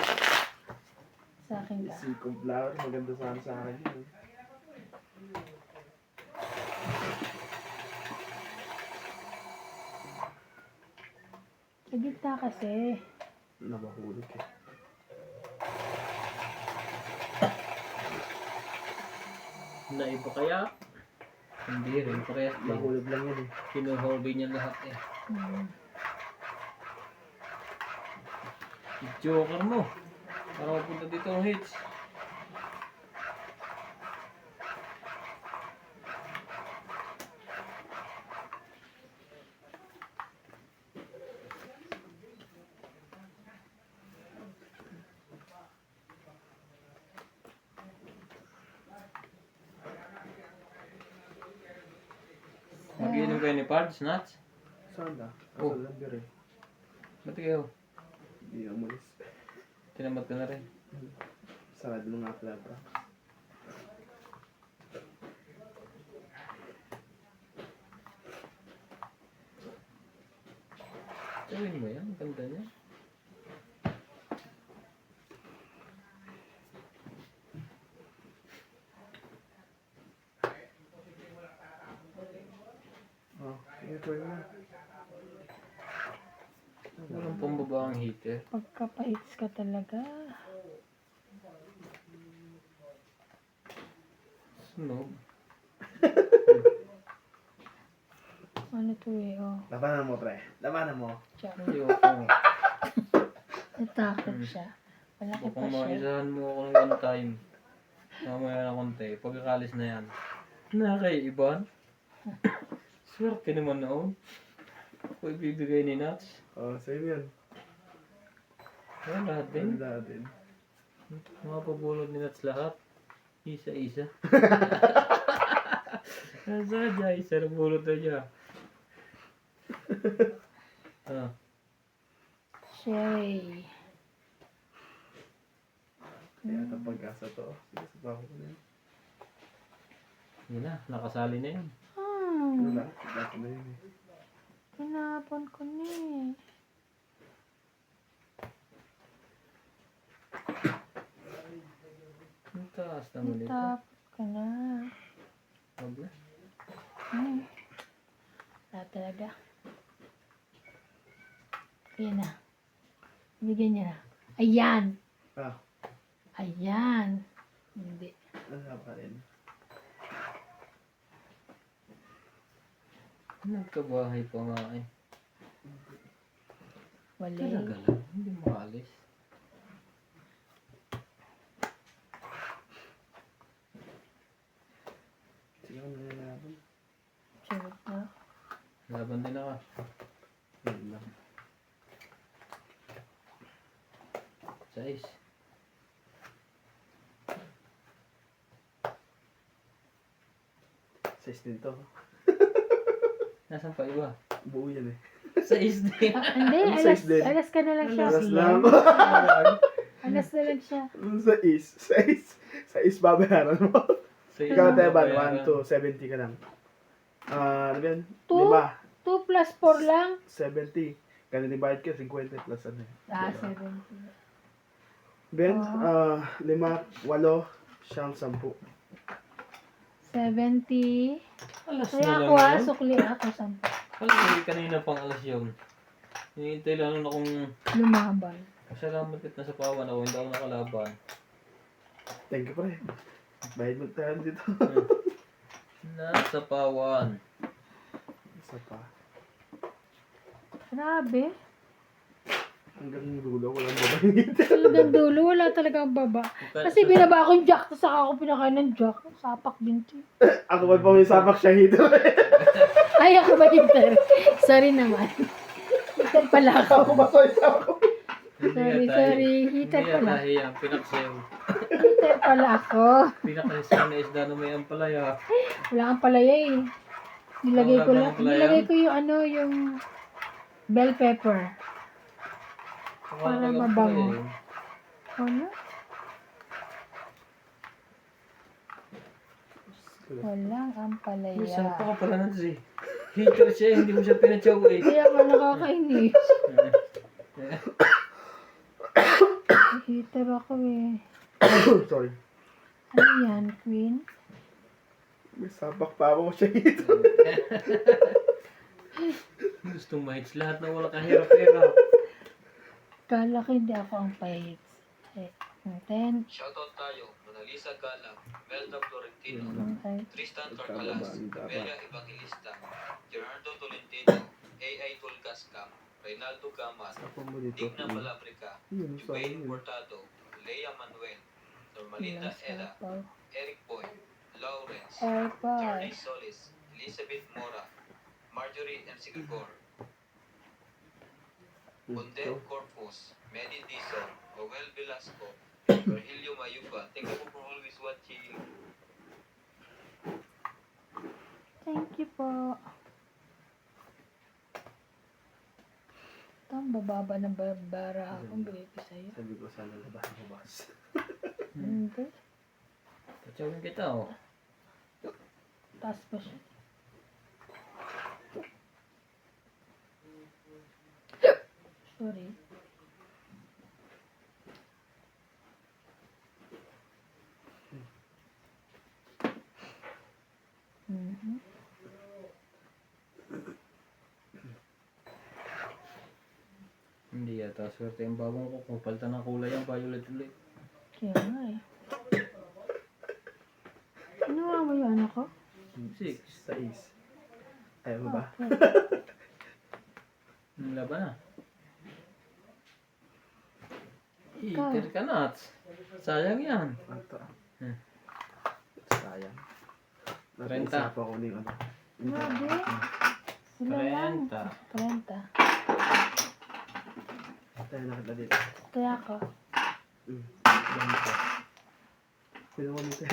S1: Sa akin ka.
S2: Si Flower, maganda sana sa akin yun.
S1: Sa gitna kasi.
S2: Nabahulog eh.
S3: Naiba kaya? Hindi rin. Parehas din.
S2: Nahulog lang yan eh.
S3: Kinuhuli niya lahat eh.
S1: Hmm.
S3: Joker mo. Para mapunta dito ang hits. Mag-iinom kayo ni Pards, Nuts?
S2: Saan na?
S3: Oh.
S2: Asa lang eh.
S3: Ba't kayo?
S2: Hindi na umalis.
S3: Tinamat ka na rin.
S2: Sarado nung nga pala pa.
S3: Gawin mo yan. Ang ganda niya.
S2: Oh, ito yun na.
S3: Walang pambaba ang heater.
S1: Pagkapaits ka talaga.
S3: Sunog.
S1: Ano to eh, oh.
S2: Labanan mo, pre. Labanan mo.
S1: Tiyak.
S3: Ayoko.
S1: Natakot siya. Malaki pa
S3: Kung
S1: siya.
S3: maisahan mo ako ng one time. Mamaya na konti. Pagkakalis na yan. Nakaiban. Swerte naman noon. Ako ibibigay ni Nuts.
S2: Oh, same yan.
S3: Ayan, lahat
S2: Ano
S3: din.
S2: natin?
S3: Mga pabulot ni Nuts lahat. Isa-isa. Nasa dyan, isa na bulot na dyan. Ah,
S1: Sherry.
S2: Kaya ito pag-asa to. Sige, sabahan ko na yun.
S3: yun na, nakasali na yun.
S2: Wala, sabahan ko na yun eh.
S1: Pinapon ko na eh.
S3: Ang taas naman ito.
S1: Natapot ka na.
S3: Wag na.
S1: Wala talaga. Yan na. Bigyan niya na. Ayan.
S2: Ah,
S1: Ayan. Hindi.
S2: ano pa rin.
S3: Nagkabahay pa nga eh.
S1: Wala.
S3: Talaga lang, hindi maalis.
S2: Sige, ano na natin?
S1: Charot na.
S3: Laban din ako.
S2: Yun lang.
S3: 6.
S2: Size din to.
S3: Nasaan pa iba?
S2: Buo yan eh.
S3: 6 din.
S1: Hindi,
S2: Ano
S1: alas,
S2: size din?
S1: alas ka na lang siya.
S2: Alas lang.
S1: Alas na lang siya.
S2: Size babayaran mo.
S3: Size
S2: Ikaw,
S3: ang
S2: Teban,
S3: babayaran.
S2: 1, 2, 70 ka lang. Ano ba yan?
S1: Two?
S2: 5,
S1: 2 plus 4 lang.
S2: 70. Kaya divide ka, 50 plus ano eh.
S1: 70.
S2: Ben, 5, 8, 10.
S1: 70.
S3: Alas
S1: Kaya
S3: na lang
S1: ako
S3: yun.
S1: sukli ako 10.
S3: Alam mo, kanina pang alas yun. Hinihintay lang nun akong
S1: Lumaban.
S3: salamat at nasa pawan ako, hindi ako nakalaban.
S2: Thank you, pre. Bayad mo tayo dito.
S3: Nasa pawan.
S2: Isa pa.
S1: Grabe.
S2: Hanggang dulo, walang babangit.
S1: Talagang dulo, wala talagang baba. Kasi binaba ko yung jack, tapos saka ako pinakain ng jack. Sapak din to.
S2: Ako pa may sapak siya hito.
S1: Ay, ako ba hinter? Sorry naman. Hinter pala ako.
S2: Ako ba sa ako?
S1: Sorry. Hinter
S3: Hindi
S1: pala.
S3: yata hiyang pinaksew.
S1: Hinter pala ako.
S3: Pinakasew na isda na may ampalaya.
S1: Wala kang palaya eh. Nilagay
S3: Wala
S1: ko
S3: bang
S1: lang.
S3: palaya?
S1: Nilagay ko yung ano, yung bell pepper. Para mabango. Ano? Walang ampalaya.
S3: Saan pa ka pala nun si? Hater siya, hindi mo siya pinatsaw eh.
S1: Kaya nga nakakainis. Heater ako eh.
S2: Sorry.
S1: Ano yan, Queen?
S2: May sapak pa ako siya hito.
S3: Gustong mahits lahat na wala kahirap-hirap.
S1: Kala ko hindi ako ang pahits. Eh, 10.
S4: Shoutout tayo, Mona Lisa Gala, Melda Florentino,
S1: Okay.
S4: Tristan Torcalas, Amelia Evangelista, Gerardo Tolentino, A.I. Tulgascam, Reynaldo Gaman,
S2: Ako mo dito.
S4: Digna Malabrica,
S2: Yun, sa
S4: Wayne
S2: akin yun.
S4: Hurtado, Lea Manuel, Normalinda Eda, Eric Boy, Lawrence,
S1: Airpod.
S4: Journey Solis, Elizabeth Mora, Marjorie M. Sigagor, Bondel Corpus, Medi Dizon, Owel Velasco, Virgilio Mayuba. Thank you for always watching.
S1: Thank you po. Ito ang bababa ng bara akong bigay ko sa'yo.
S2: Sabi ko sana labahan mo boss.
S1: Hindi.
S3: Patsawin kita oh.
S1: Taas pa siya. Sorry. Mhm.
S3: Hindi yata swerte yung babong ko kung palitan ng kulay ang violet ulit.
S1: Kaya nga eh. Ginawa mo yung ano ko?
S3: 6.
S2: 6. Ayaw mo ba?
S1: Okay.
S3: Ang laban na. Hater ka nuts. Sayang yan.
S2: Ito.
S3: Hmm.
S2: Sayang.
S3: 30.
S2: Nasa pa ko ng ano.
S1: Grabe. Sila lang.
S3: 30.
S1: 30.
S2: Tayo na kita dito.
S1: Kaya ako.
S3: Ganito.
S2: Sino mo nito?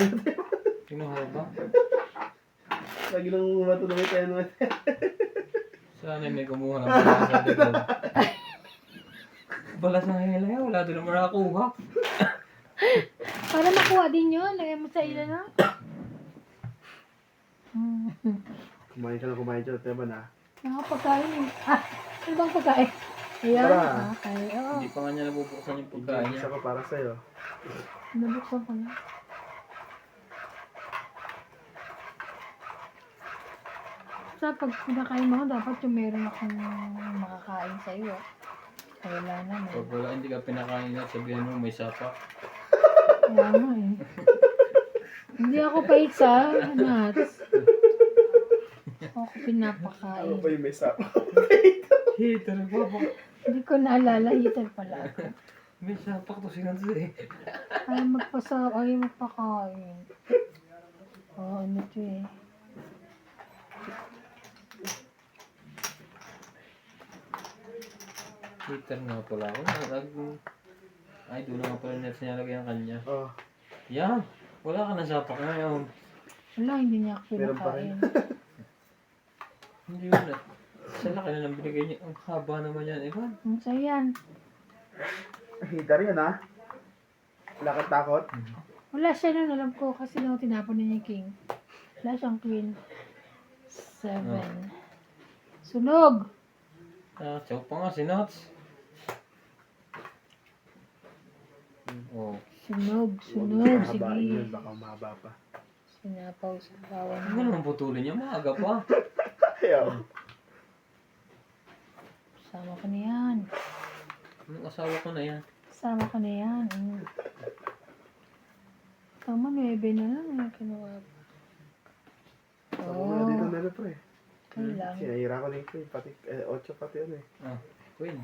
S3: Kinuha ba?
S2: Lagi nang matulog tayo naman.
S3: Sana may kumuha ng balas sa likod. Balas ng helaya, wala din naman nakakuha.
S1: Para makuha din yun. Lagay mo sa ilo na.
S2: Kumain ka, tayo ba na?
S1: Nakapagkain eh. Ah, ano bang pagkain? Ayan.
S2: Tara.
S1: Okay. Oo.
S3: Hindi pa nga niya nabubuksan yung pagkain niya.
S2: Isa ko para sa'yo.
S1: Nabuksan ko na. Sa pag pinakain mo, dapat yung meron akong makakain sa'yo. Wala naman.
S3: Pag wala, hindi ka pinakain na, sabihan mo may sapa.
S1: Kaya nga eh. Hindi ako pahit sa nuts. Ako
S2: Ako
S1: pinapakain.
S2: pa yung may sapa.
S3: Heater, baba.
S1: Hindi ko naalala, hitan pala ako.
S3: May sapak to si Nancy eh.
S1: Ay, magpakain. Oo, ano to eh.
S3: Heater nga pala ako. Ay, doon nga pala net niya lagay ang kanya.
S2: Oh,
S3: Yan. Wala ka na sapak ngayon.
S1: Wala, hindi niya ako
S2: Meron pa rin.
S1: pinakain.
S3: Hindi yun na. Sa laki na nang binigay niya. Ang haba naman yan, Ivan.
S1: Ang sa'yo yan.
S2: hitar yan ha. Wala kang takot.
S1: Wala siya nun, alam ko, kasi nung tinapon na niya yung king. Wala siyang queen. 7. Sunog!
S3: Ah, chow pa nga si Nuts. Oh.
S1: Sunog,
S2: Huwag
S1: sige.
S2: habain yun, baka mahaba pa.
S1: Sinapaw sa kawan
S3: Ano naman putulin niya? Maaga pa.
S2: Ayaw.
S1: Sama ka na yan.
S3: Anong asawa ko na yan?
S1: Sama ka na yan. Tama, 9 na lang. Kinuha pa.
S2: Ako muna dito
S1: Oh,
S2: nila pre.
S1: kailangan.
S2: Sinahira ko na yung queen, pati 8 pati ano eh.
S3: Ah, Queen.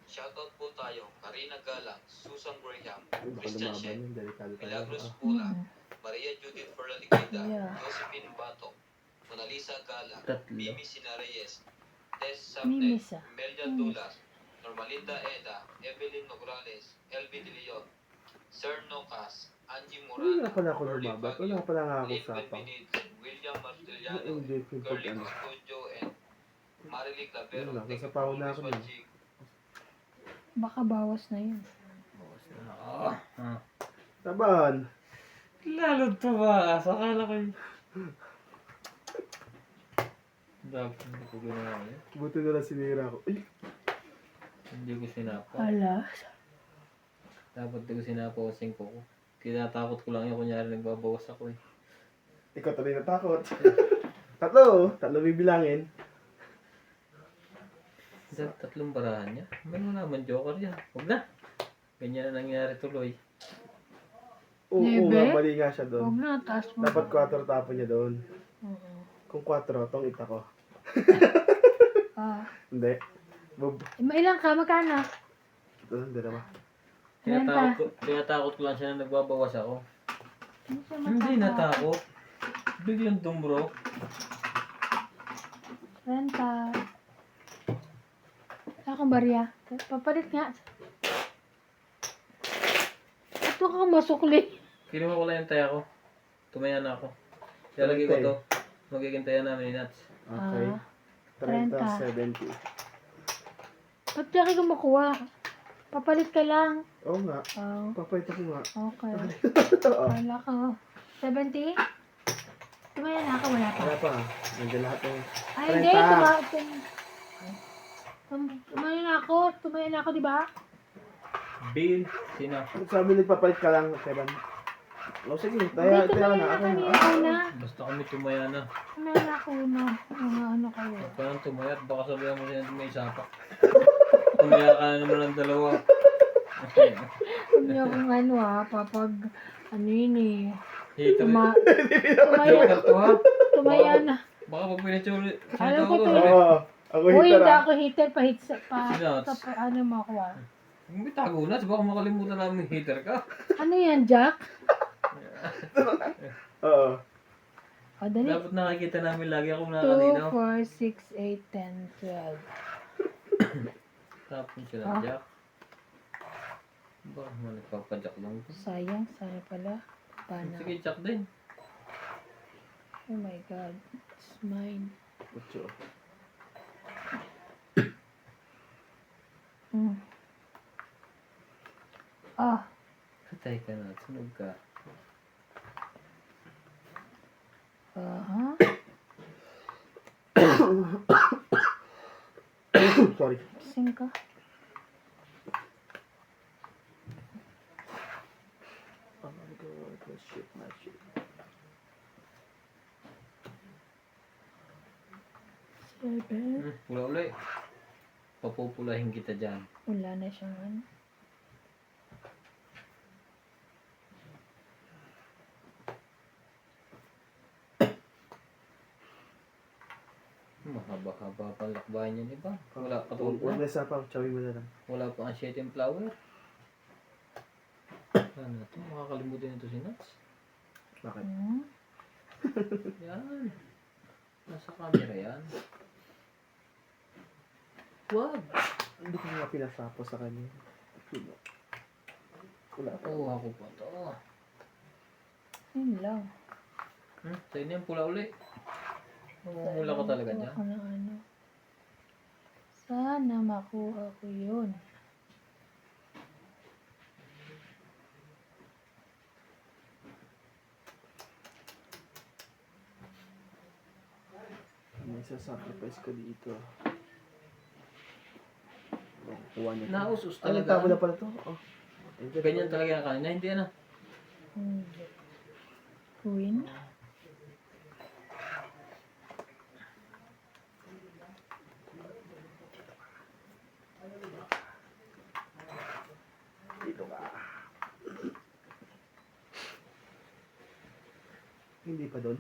S4: Shoutout po tayo, Karina Galang, Susan Graham,
S2: Ay, baka
S4: Christian
S2: lumaban
S4: Shen,
S2: yun, delikado tayo.
S4: Milagros
S2: Ah.
S4: Pula,
S1: Mm.
S4: Maria Judith Ferraligida,
S1: Yeah.
S4: Josephine Bato, Mona Lisa Galang,
S3: Tatlo.
S4: Mimi Sinareyes, Tess
S1: Mimi
S4: Sapnet,
S1: sa.
S4: Melja Dulas, Normalinda Eda, Evelyn Nograles, LB De Leon, Sir Nocas, Angie
S2: Wala
S4: Morana,
S2: pala ako
S4: Curly
S2: lumabat.
S4: Baguio,
S2: Wala pala nga ako
S4: Lynn
S2: sapang.
S4: Benbenit, William Martiliano,
S2: Na-enjoy ko yung pag
S4: Curly
S2: ano.
S4: Custodio, and Marilee Clavero.
S2: Yun lang,
S4: Thank you
S2: nasa pauna
S4: for always
S2: ako nun.
S4: watching.
S1: Baka bawas na yun.
S3: Ah.
S2: Taban!
S3: Lalod pa ba? Sakala ko yun. Dapat hindi ko ginawa yun.
S2: Buti na lang sinira ko. Ay!
S3: Hindi ko sinapa.
S1: Ala.
S3: Dapat hindi ko sinapa o 5 ko. Tinatakot ko lang yung kunyari nagbabawas ako eh.
S2: Ikaw tuloy natakot. Tatlo bibilangin.
S3: Dahil 3 barahan niya. Meron naman joker yan. Huwag na. Ganyan na nangyari tuloy.
S2: Oo,
S1: Nebe?
S2: nga, mali nga siya doon.
S1: Huwag na, taas mo.
S2: Dapat 4 tapon niya doon.
S1: Oo.
S2: Kung 4, tong ita ko.
S1: Ah.
S2: Hindi. Bob.
S1: Ilang ka? Magkano?
S2: Ito, dalawa.
S3: Tinatakot ko lang siya na nagbabawas ako.
S1: Hindi siya
S3: Hindi
S1: matakot.
S3: natakot. Biglang tumbro.
S1: Renta. Akong barya. Papalit nga. Ito ka masukli.
S3: Kinuha ko lang yung taya ko. Tumaya na ako. Lalagay ko to. Magiging taya namin ni Nats.
S2: Okay.
S1: Ah,
S2: 30,
S1: 30.
S2: 70.
S1: Ba't laki ka makuha? Papalit ka lang.
S2: Oo nga.
S1: Oh,
S2: Papayt ako nga.
S1: okay.
S2: Oo.
S1: Wala ka. 70? Tumaya na ako, wala pa.
S2: Wala pa. Nandiyan lahat ng...
S1: Ay, hindi.
S2: 30.
S1: Tumaya na ako, di ba?
S3: Bill. Sino?
S2: Sabi nagpapalit ka lang, Kevin. O sige, taya
S1: Hindi, tumaya
S2: na.
S1: na
S2: Ako
S1: kami
S2: na.
S1: una.
S3: Basta kami tumaya na.
S1: Tumaya na ako una. Ano kayo?
S3: Huwag ka nang tumaya at baka sabihan mo siya may sapak. Tumaya ka na naman ng dalawa.
S1: Huwag niyo akong papag, yun eh.
S3: Hater.
S1: Tumaya,
S3: Joker to ha.
S1: tumaya na.
S3: Baka pag pinitsuli.
S1: Alam ko to.
S2: Oo. Ako
S1: Uy,
S2: hitar
S1: hindi
S2: ah.
S1: ako hater, pahit sa,
S3: Sinots.
S1: ano mo ako
S3: May tago na. Baka makalimutan namin hater ka.
S1: Ano yan, Jack?
S2: Oo.
S1: O, dali.
S3: Dapat nakikita namin lagi ako na
S1: 2,
S3: kanino.
S1: 4, 6, 8, 10, 12.
S3: Tapon sila
S1: Ah.
S3: Jack. Baka naman nagpapadyak lang.
S1: Sayang, sana pala. Paano?
S3: Sige, Jack din.
S1: Oh my God. It's mine.
S2: Ocho.
S1: Ah,
S3: Patay ka na. Sunog ka.
S1: aha.
S2: Sorry.
S1: Sing ka.
S2: Oh my God. Shit, my shit.
S1: 7.
S3: Pula ulit. Papupulahin kita dyan.
S1: Wala na siyang ano.
S3: Mahaba-haba pa ang lakbayan yan, iba. Wala pa
S2: Huwag
S3: to.
S2: na isa pa, chawin mo na lang.
S3: Wala pa ang shedding flower. Ano to? Makakalimutin ito si Nuts.
S2: Bakit?
S1: Hmm?
S3: Yan. Nasa camera yan. Wag.
S2: Hindi ko nga pinasapos sa kanya. Wala pa.
S3: Oo, ako pa to.
S1: Yun lang.
S3: Sa inyo yung pula uli. Mamumula ka talaga
S1: Makuha
S3: dyan.
S1: ko ng ano. Sana makuha ko yun.
S2: May sasacrifice ko dito. Kuha niya.
S3: Nausos
S2: Ano
S3: talaga.
S2: tabo na pala to? Oh.
S3: Ganyan talaga yung kanina. Hindi na.
S1: Hindi. Queen.
S2: Dito ka. Hindi pa doon.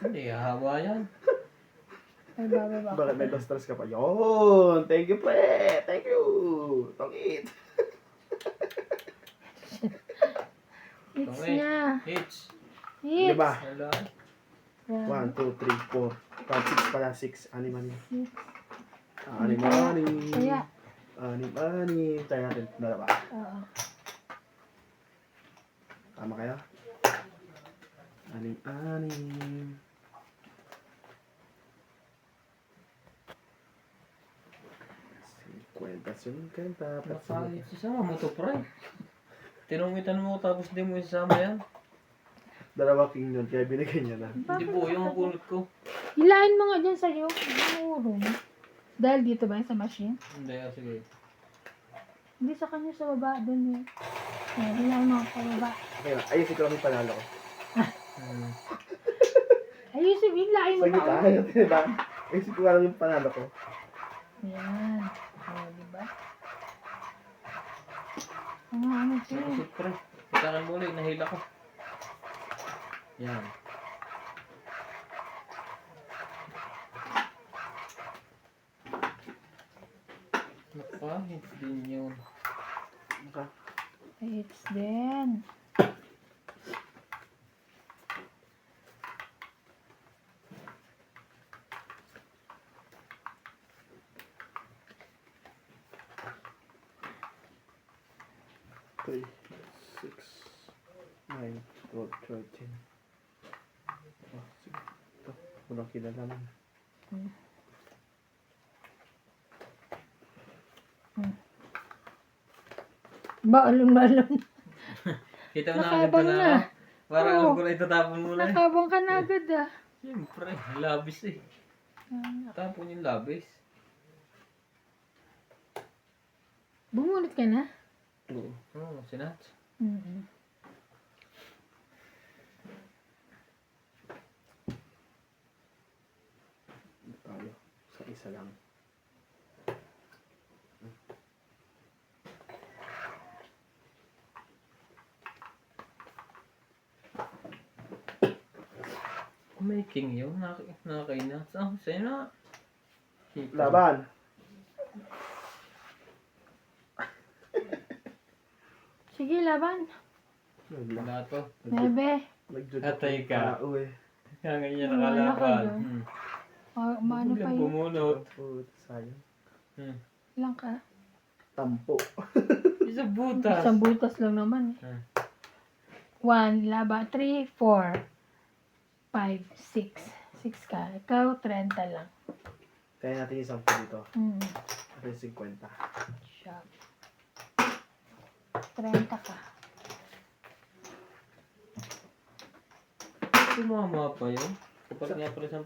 S3: Hindi, hahaba yan.
S1: Ay, bababa ko.
S2: Bakit may dosters ka pa? Yun! Thank you, pre! Thank you! Tongit!
S1: Hits
S3: Okay.
S1: niya.
S3: Hits.
S1: Hits.
S2: Diba?
S3: Wala.
S2: 1, 2, 3, 4. 5, 6 pala. 6. Anim.
S1: Six.
S2: Anim.
S1: Kaya.
S2: Anim. Tayo natin. Dalawa.
S1: Oo.
S2: Tama kayo? Anim. 50.
S3: Nakalit sisama mo to, pre. Tinungitan mo tapos di mo isasama yan.
S2: Dalawa king yun, kaya binigay niya na.
S3: Hindi po, yung pulot ko.
S1: Hilain mo nga dyan sa'yo. Muro mo. Dahil dito ba yun sa machine?
S3: Hindi, sige.
S1: Hindi sa kanya sa baba. Doon yun. Ayan, hilain mo sa baba.
S2: Okay na, ayusin ko lang yung panalo ko.
S1: Ayusin, hilain mo
S2: Sige
S1: na.
S2: tayo, diba? Ayusin ko lang yung panalo ko.
S1: Ayan. O, diba? Ano siya?
S3: Nakasip, pre. Kailangan mo ulit, nahila ko. Yan. Nakahit din yun.
S2: Naka.
S1: It's then.
S2: Three, 6, 9, 12, 13. Oh, sige. Ito, walang kinalaman.
S1: Baalon-balon.
S3: Kita mo na agad
S1: Nakabang
S3: pa na
S1: na.
S3: ako. Parang
S1: Oo.
S3: alam ko na itatapon muna eh.
S1: Nakabang ka na agad ah.
S3: Siyempre, labis eh. Tapon yung labis.
S1: Bumunot ka na?
S2: Oo.
S3: Oo, sinats.
S1: Mm-hmm.
S2: Tayo. Sa isa lang.
S3: Kung may king yun, nakakainats. Ah, sa'yo na.
S2: Laban!
S1: Sige, laban.
S3: Wala to.
S1: Nebe.
S2: Nag-jud
S3: Atay ka.
S2: Uwi.
S3: Kaya ganyan
S1: Wala ka
S3: nakalaban.
S1: doon. Maano pa
S3: Biglang
S1: yun?
S3: bumunot.
S2: Sayang.
S1: Ilang ka?
S2: Tampo.
S3: Isang butas.
S1: Isang butas lang naman eh. 1, laba, 3, 4, 5, 6. 6 ka. Ikaw, 30 lang.
S2: Kaya natin yung 10 dito. Ito yung 50.
S1: Shop. 30 ka.
S3: Sumama pa yun. Kapag nga pala 10.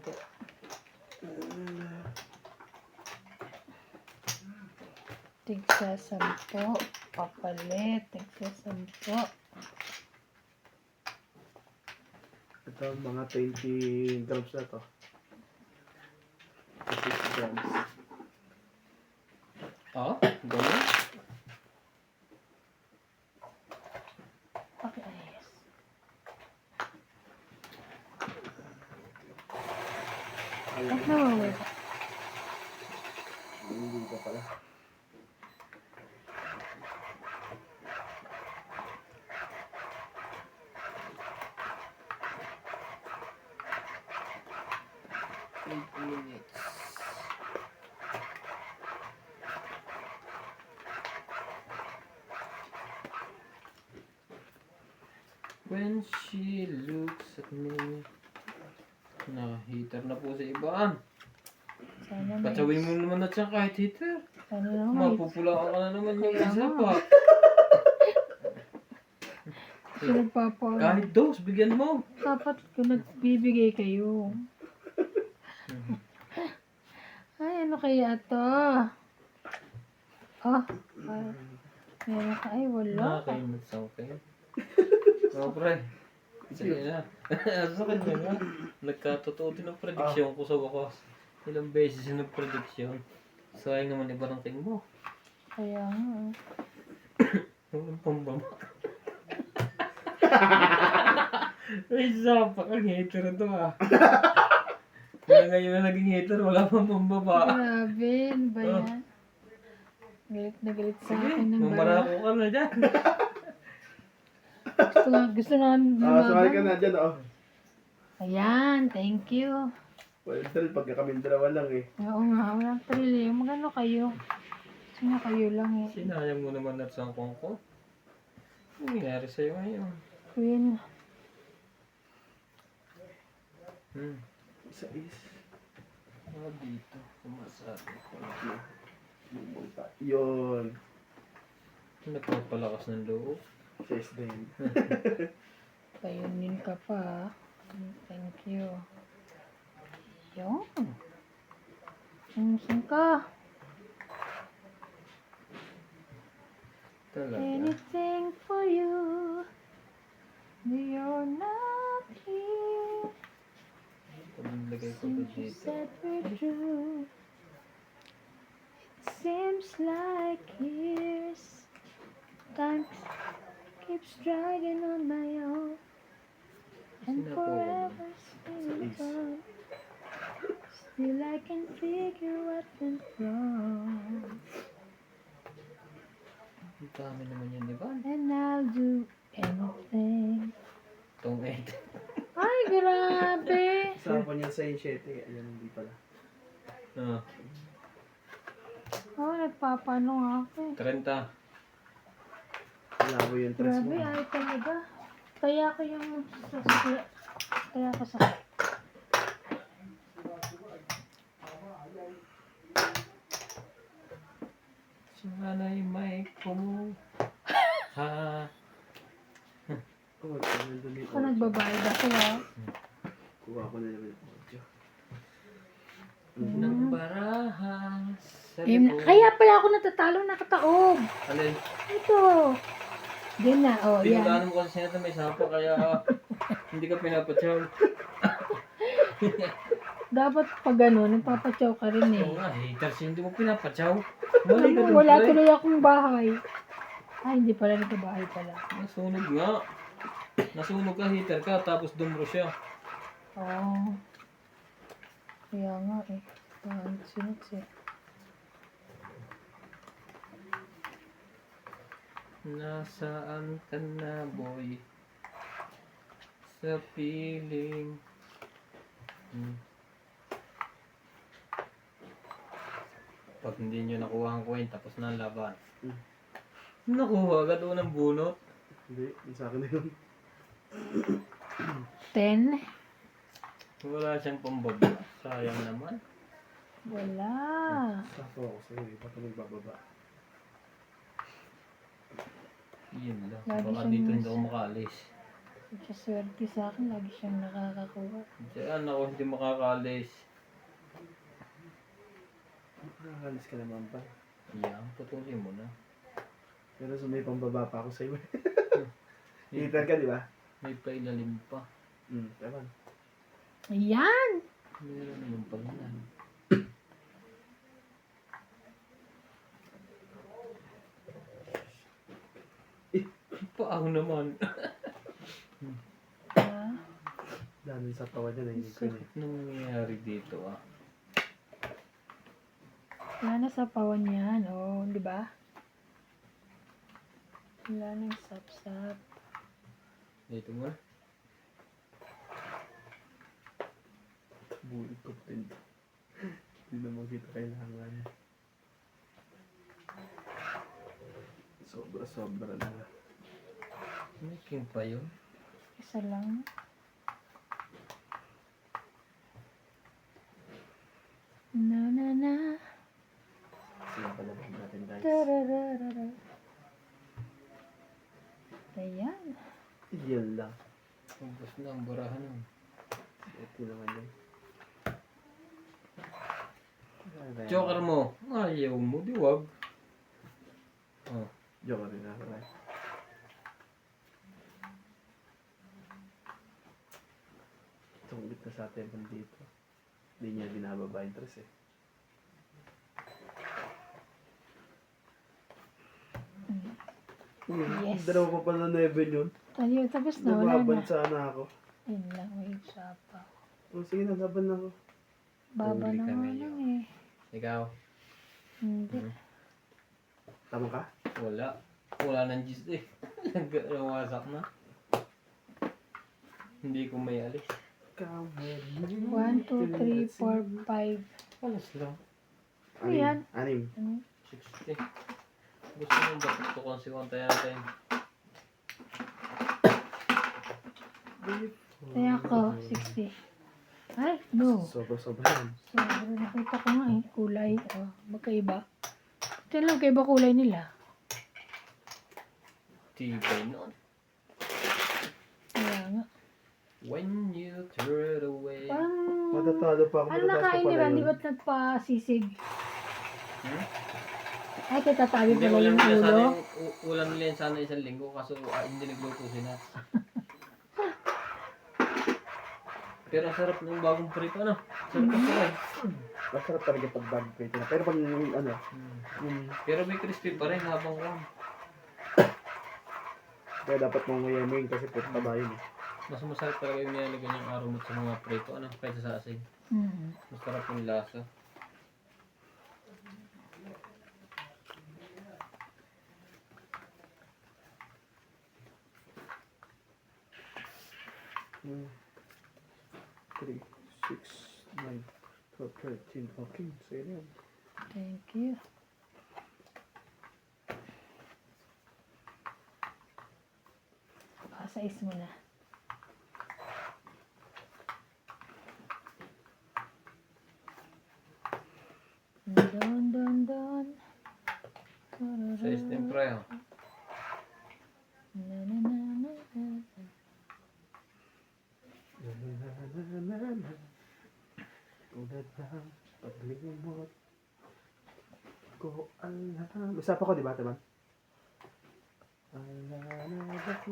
S1: Tigsa 10. Papalit. Tigsa 10.
S2: Ito, mga 20 grams na to. grams.
S3: Ah, ganun.
S1: Pakiayos. Ba't nawawala?
S2: Hindi ka pala.
S3: When she looks at me. Heater na po sa ibaan.
S1: Sana may...
S3: Patsawin mo naman na siya kahit heater.
S1: Sana naman may...
S3: Mapupula ka na naman yung
S1: Kaya
S3: isa
S1: nga.
S3: pa.
S1: Pinagpapa...
S3: Kahit dos, bigyan mo.
S1: Dapat kung nagbibigay kayo. Ay, ano kaya to? Ah, ay, meron ka. Ay, wala.
S3: Nakakainis sa akin. Oo, pre. Sige na. Sa kanya nga. Nagkatotoo din ang prediksyon ko sa wakas. Ilang beses yung nag-prediksyon. Sayang naman iba ng king mo.
S1: Kaya nga.
S3: Walang pambaba. Ay, sapak ang hater to ah. Kaya ngayon na naging hater, wala pang pambaba.
S1: Grabe, ano ba yan? Galit na galit sa
S3: Sige,
S1: akin ng bala.
S3: mamarako ka na dyan.
S1: Gusto na
S2: Sumali ka
S1: lumaban.
S2: na dyan, oh.
S1: Ayan, thank you.
S2: Well, tell, pagka kami dalawa lang eh.
S1: Oo nga, walang thrill eh. Magano kayo? Sino kayo lang eh.
S3: Sinayang mo naman at sangkong ko. Ano nangyari sa'yo ngayon?
S1: Queen.
S2: Isa is.
S3: Dito, kumasabi ko.
S2: Bumunta. Yun.
S3: Nagpapalakas ng loob.
S2: Chase din.
S1: Payunin ka pa. Thank you. Yun. Saan ka?
S3: Talaga.
S1: Anything for you. You're not here.
S3: Pag-lagay ko to
S1: Since you
S3: dito.
S1: said we're true. It seems like years. Time keeps dragging on my own. And
S3: Sino po?
S1: forever seems gone. Still I can figure what went wrong.
S3: Ang dami naman yun, di ba?
S1: And I'll do anything.
S3: Tong 8.
S1: Ay, grabe!
S2: Sa niya sa 7. Ayan, hindi pala.
S3: Ah,
S1: Oh, nagpapano nga ako eh.
S3: 30.
S2: Labo yung tres mo.
S1: Grabe, ay talaga. Kaya ko yung kaya ko sa
S3: Sana'y may kung ha.
S2: Oh, nandun yung
S1: ako nagbabayad ako ah.
S2: Kuha ko na naman yung audio.
S3: Ng barahan sa
S1: Eh,
S3: likod.
S1: kaya pala ako natatalo nakataob.
S3: Alin?
S1: Ito. Yan na, oh, yan.
S3: Pinagano mo kasi siya may sapa kaya hindi ka pinapatsaw.
S1: Dapat pag gano'n, nagpapatsaw ka rin eh.
S3: Oo nga, haters hindi mo pinapatsaw. Mali ka dun,
S1: Wala
S3: pre.
S1: tuloy akong bahay. Ay, hindi pala nagkabahay pala.
S3: Nasunog nga. Nasunog ka, hater ka, tapos dumro siya.
S1: Oo. Kaya nga eh. Sunod siya.
S3: Nasaan ka na, boy? Sa piling. Pag hindi nyo nakuha ang coin, tapos na ang laban. Nakuha agad doon ng bunot.
S2: Hindi, yung sa akin na yun.
S1: 10?
S3: Wala siyang pambaba. Sayang naman.
S1: Wala.
S2: Sakto ako sa'yo eh. Baka magbababa.
S3: Yun lang.
S1: Lagi
S3: Baka
S1: siyang
S3: dito hindi ako makaalis.
S1: Swerte sa akin, lagi siyang nakakakuha.
S3: Diyan ako hindi makakaalis.
S2: Nakakalis ka naman pa.
S3: Yan, putulin mo na.
S2: Pero so may pambaba pa ako sa'yo. Hitter ka, di ba?
S3: May pailalim pa.
S2: Tama.
S1: Ayan!
S3: Meron naman pala na. Paano naman?
S1: Ah,
S2: Dahil sa tawa niya, nainig ko niya.
S3: Anong nangyayari dito ah?
S1: wala na sa pawan yan. Oh, di ba? Wala nang sap-sap.
S3: Dito mo na.
S2: Bulit ko din. Hindi naman kita kailangan. Sobra na.
S3: May king pa yun.
S1: Isa lang. Na na na.
S2: Sila palabas natin guys.
S1: Tarararara. Ayan.
S2: Yan lang.
S3: Ubus na ang barahan nun.
S2: Ito naman yun.
S3: Joker mo. Ayaw mo, di wag. Oh.
S2: Joker rin ako. Tungkit na sa atin dito. Hindi niya binababa yung tres eh.
S1: Yes.
S2: Dalawa pa pala 9 yun.
S1: Ayun, tapos na. Wala
S2: Lumaban
S1: na.
S2: sana ako.
S1: Yun lang. May isa pa.
S2: O sige na, laban na ako.
S1: Baba
S3: Huli
S1: na
S3: ka
S1: nga
S3: ngayon.
S1: lang eh.
S3: Ikaw?
S1: Hindi.
S2: Tama ka?
S3: Wala. Wala nang gist eh. Nawasak na. Hindi ko may alis.
S1: 1, 2, 3, 4, 5.
S3: Alas lang.
S1: Ano yan?
S2: Anim.
S1: Ano?
S3: 60. Gusto mo ba ito kung si Wanta natin?
S1: Kaya ako, 60. Ay, no.
S2: Sobra yan.
S1: Sobrang nakita ko nga eh. Kulay. Oh, magkaiba. Ito lang, kaiba kulay nila.
S3: Tibay nun.
S1: Kaya nga.
S3: When you throw it away.
S1: Parang,
S2: Matatalo pa ako.
S1: ano
S2: Matataas
S1: nakain
S2: pa
S1: ni
S2: pala
S1: Randy?
S2: yun.
S1: Ba't nagpasisig?
S3: Hmm?
S1: Ay, kitatabi
S3: Hindi,
S1: pala
S3: ulam
S1: yung
S3: nila sana
S1: ulo.
S3: ulam nila yan sana isang linggo kaso hindi nagluto sila. Pero ang sarap ng bagong prito, ano? Sarap kasi eh.
S2: Masarap talaga pag bag prito na. Pero pag ano, yung,
S3: Pero may crispy pa rin habang ram.
S2: kaya dapat mong ngayamin kasi put pa ba yun eh.
S3: Mas masarap talaga yung nilalagyan ng aromot sa mga prito, ano? Kaysa sa asin.
S1: Hmm.
S3: Masarap yung lasa.
S2: Hmm. 3, 6, 9, 12, 13. Okay, so yan.
S1: Thank you. Pasais mo na. Don, don, don.
S3: Sa istim pre, oh.
S1: Na, na, na, na, na.
S2: Tulad ng paglimot ko alam. Masapa ko, di ba, Taman? Alam na pati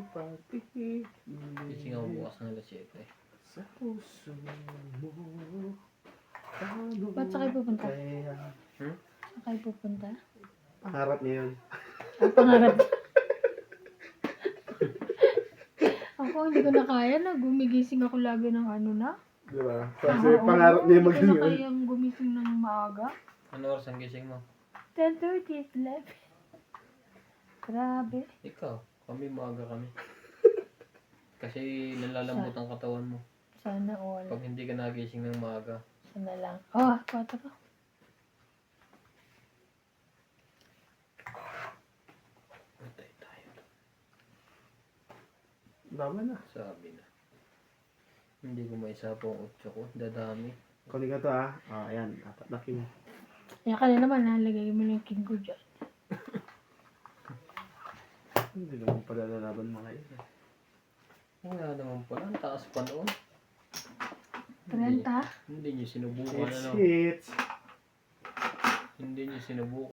S3: Gising ako bukas ng alas 7.
S2: sa puso mo. Paano
S1: Ba't sa kayo pupunta?
S2: kaya
S1: Saan kayo pupunta?
S2: pangarap niya yun?
S1: Pangarap. Ako, hindi ko na kaya na. Gumigising ako lagi ng ano na.
S2: Di ba? Kasi pangarap niya
S1: Hindi ko
S2: mag-yun.
S1: na kayang gumising ng maaga.
S3: Ano oras ang gising mo?
S1: 10:30 is 11. Grabe.
S3: Ikaw, kami maaga kami. Kasi nalalambot ang katawan mo.
S1: Sana all.
S3: Pag hindi ka nagising ng maaga.
S1: Sana lang. Oh, 4.
S3: Antay tayo.
S2: Dama na.
S3: Sabi na. Hindi ko maisapa ang 8 ko. Dadami.
S2: Kunin ka to ah. Ah, ayan. Apat na king.
S1: Kaya ka na naman, nalagay mo lang yung king ko dyan.
S2: Hindi naman pala lalaban mga yun.
S3: Wala naman pala. Ang taas pa noon.
S1: 30.
S3: Hindi niyo sinubukan ano.
S2: Hits.
S3: Hindi niyo sinubukan.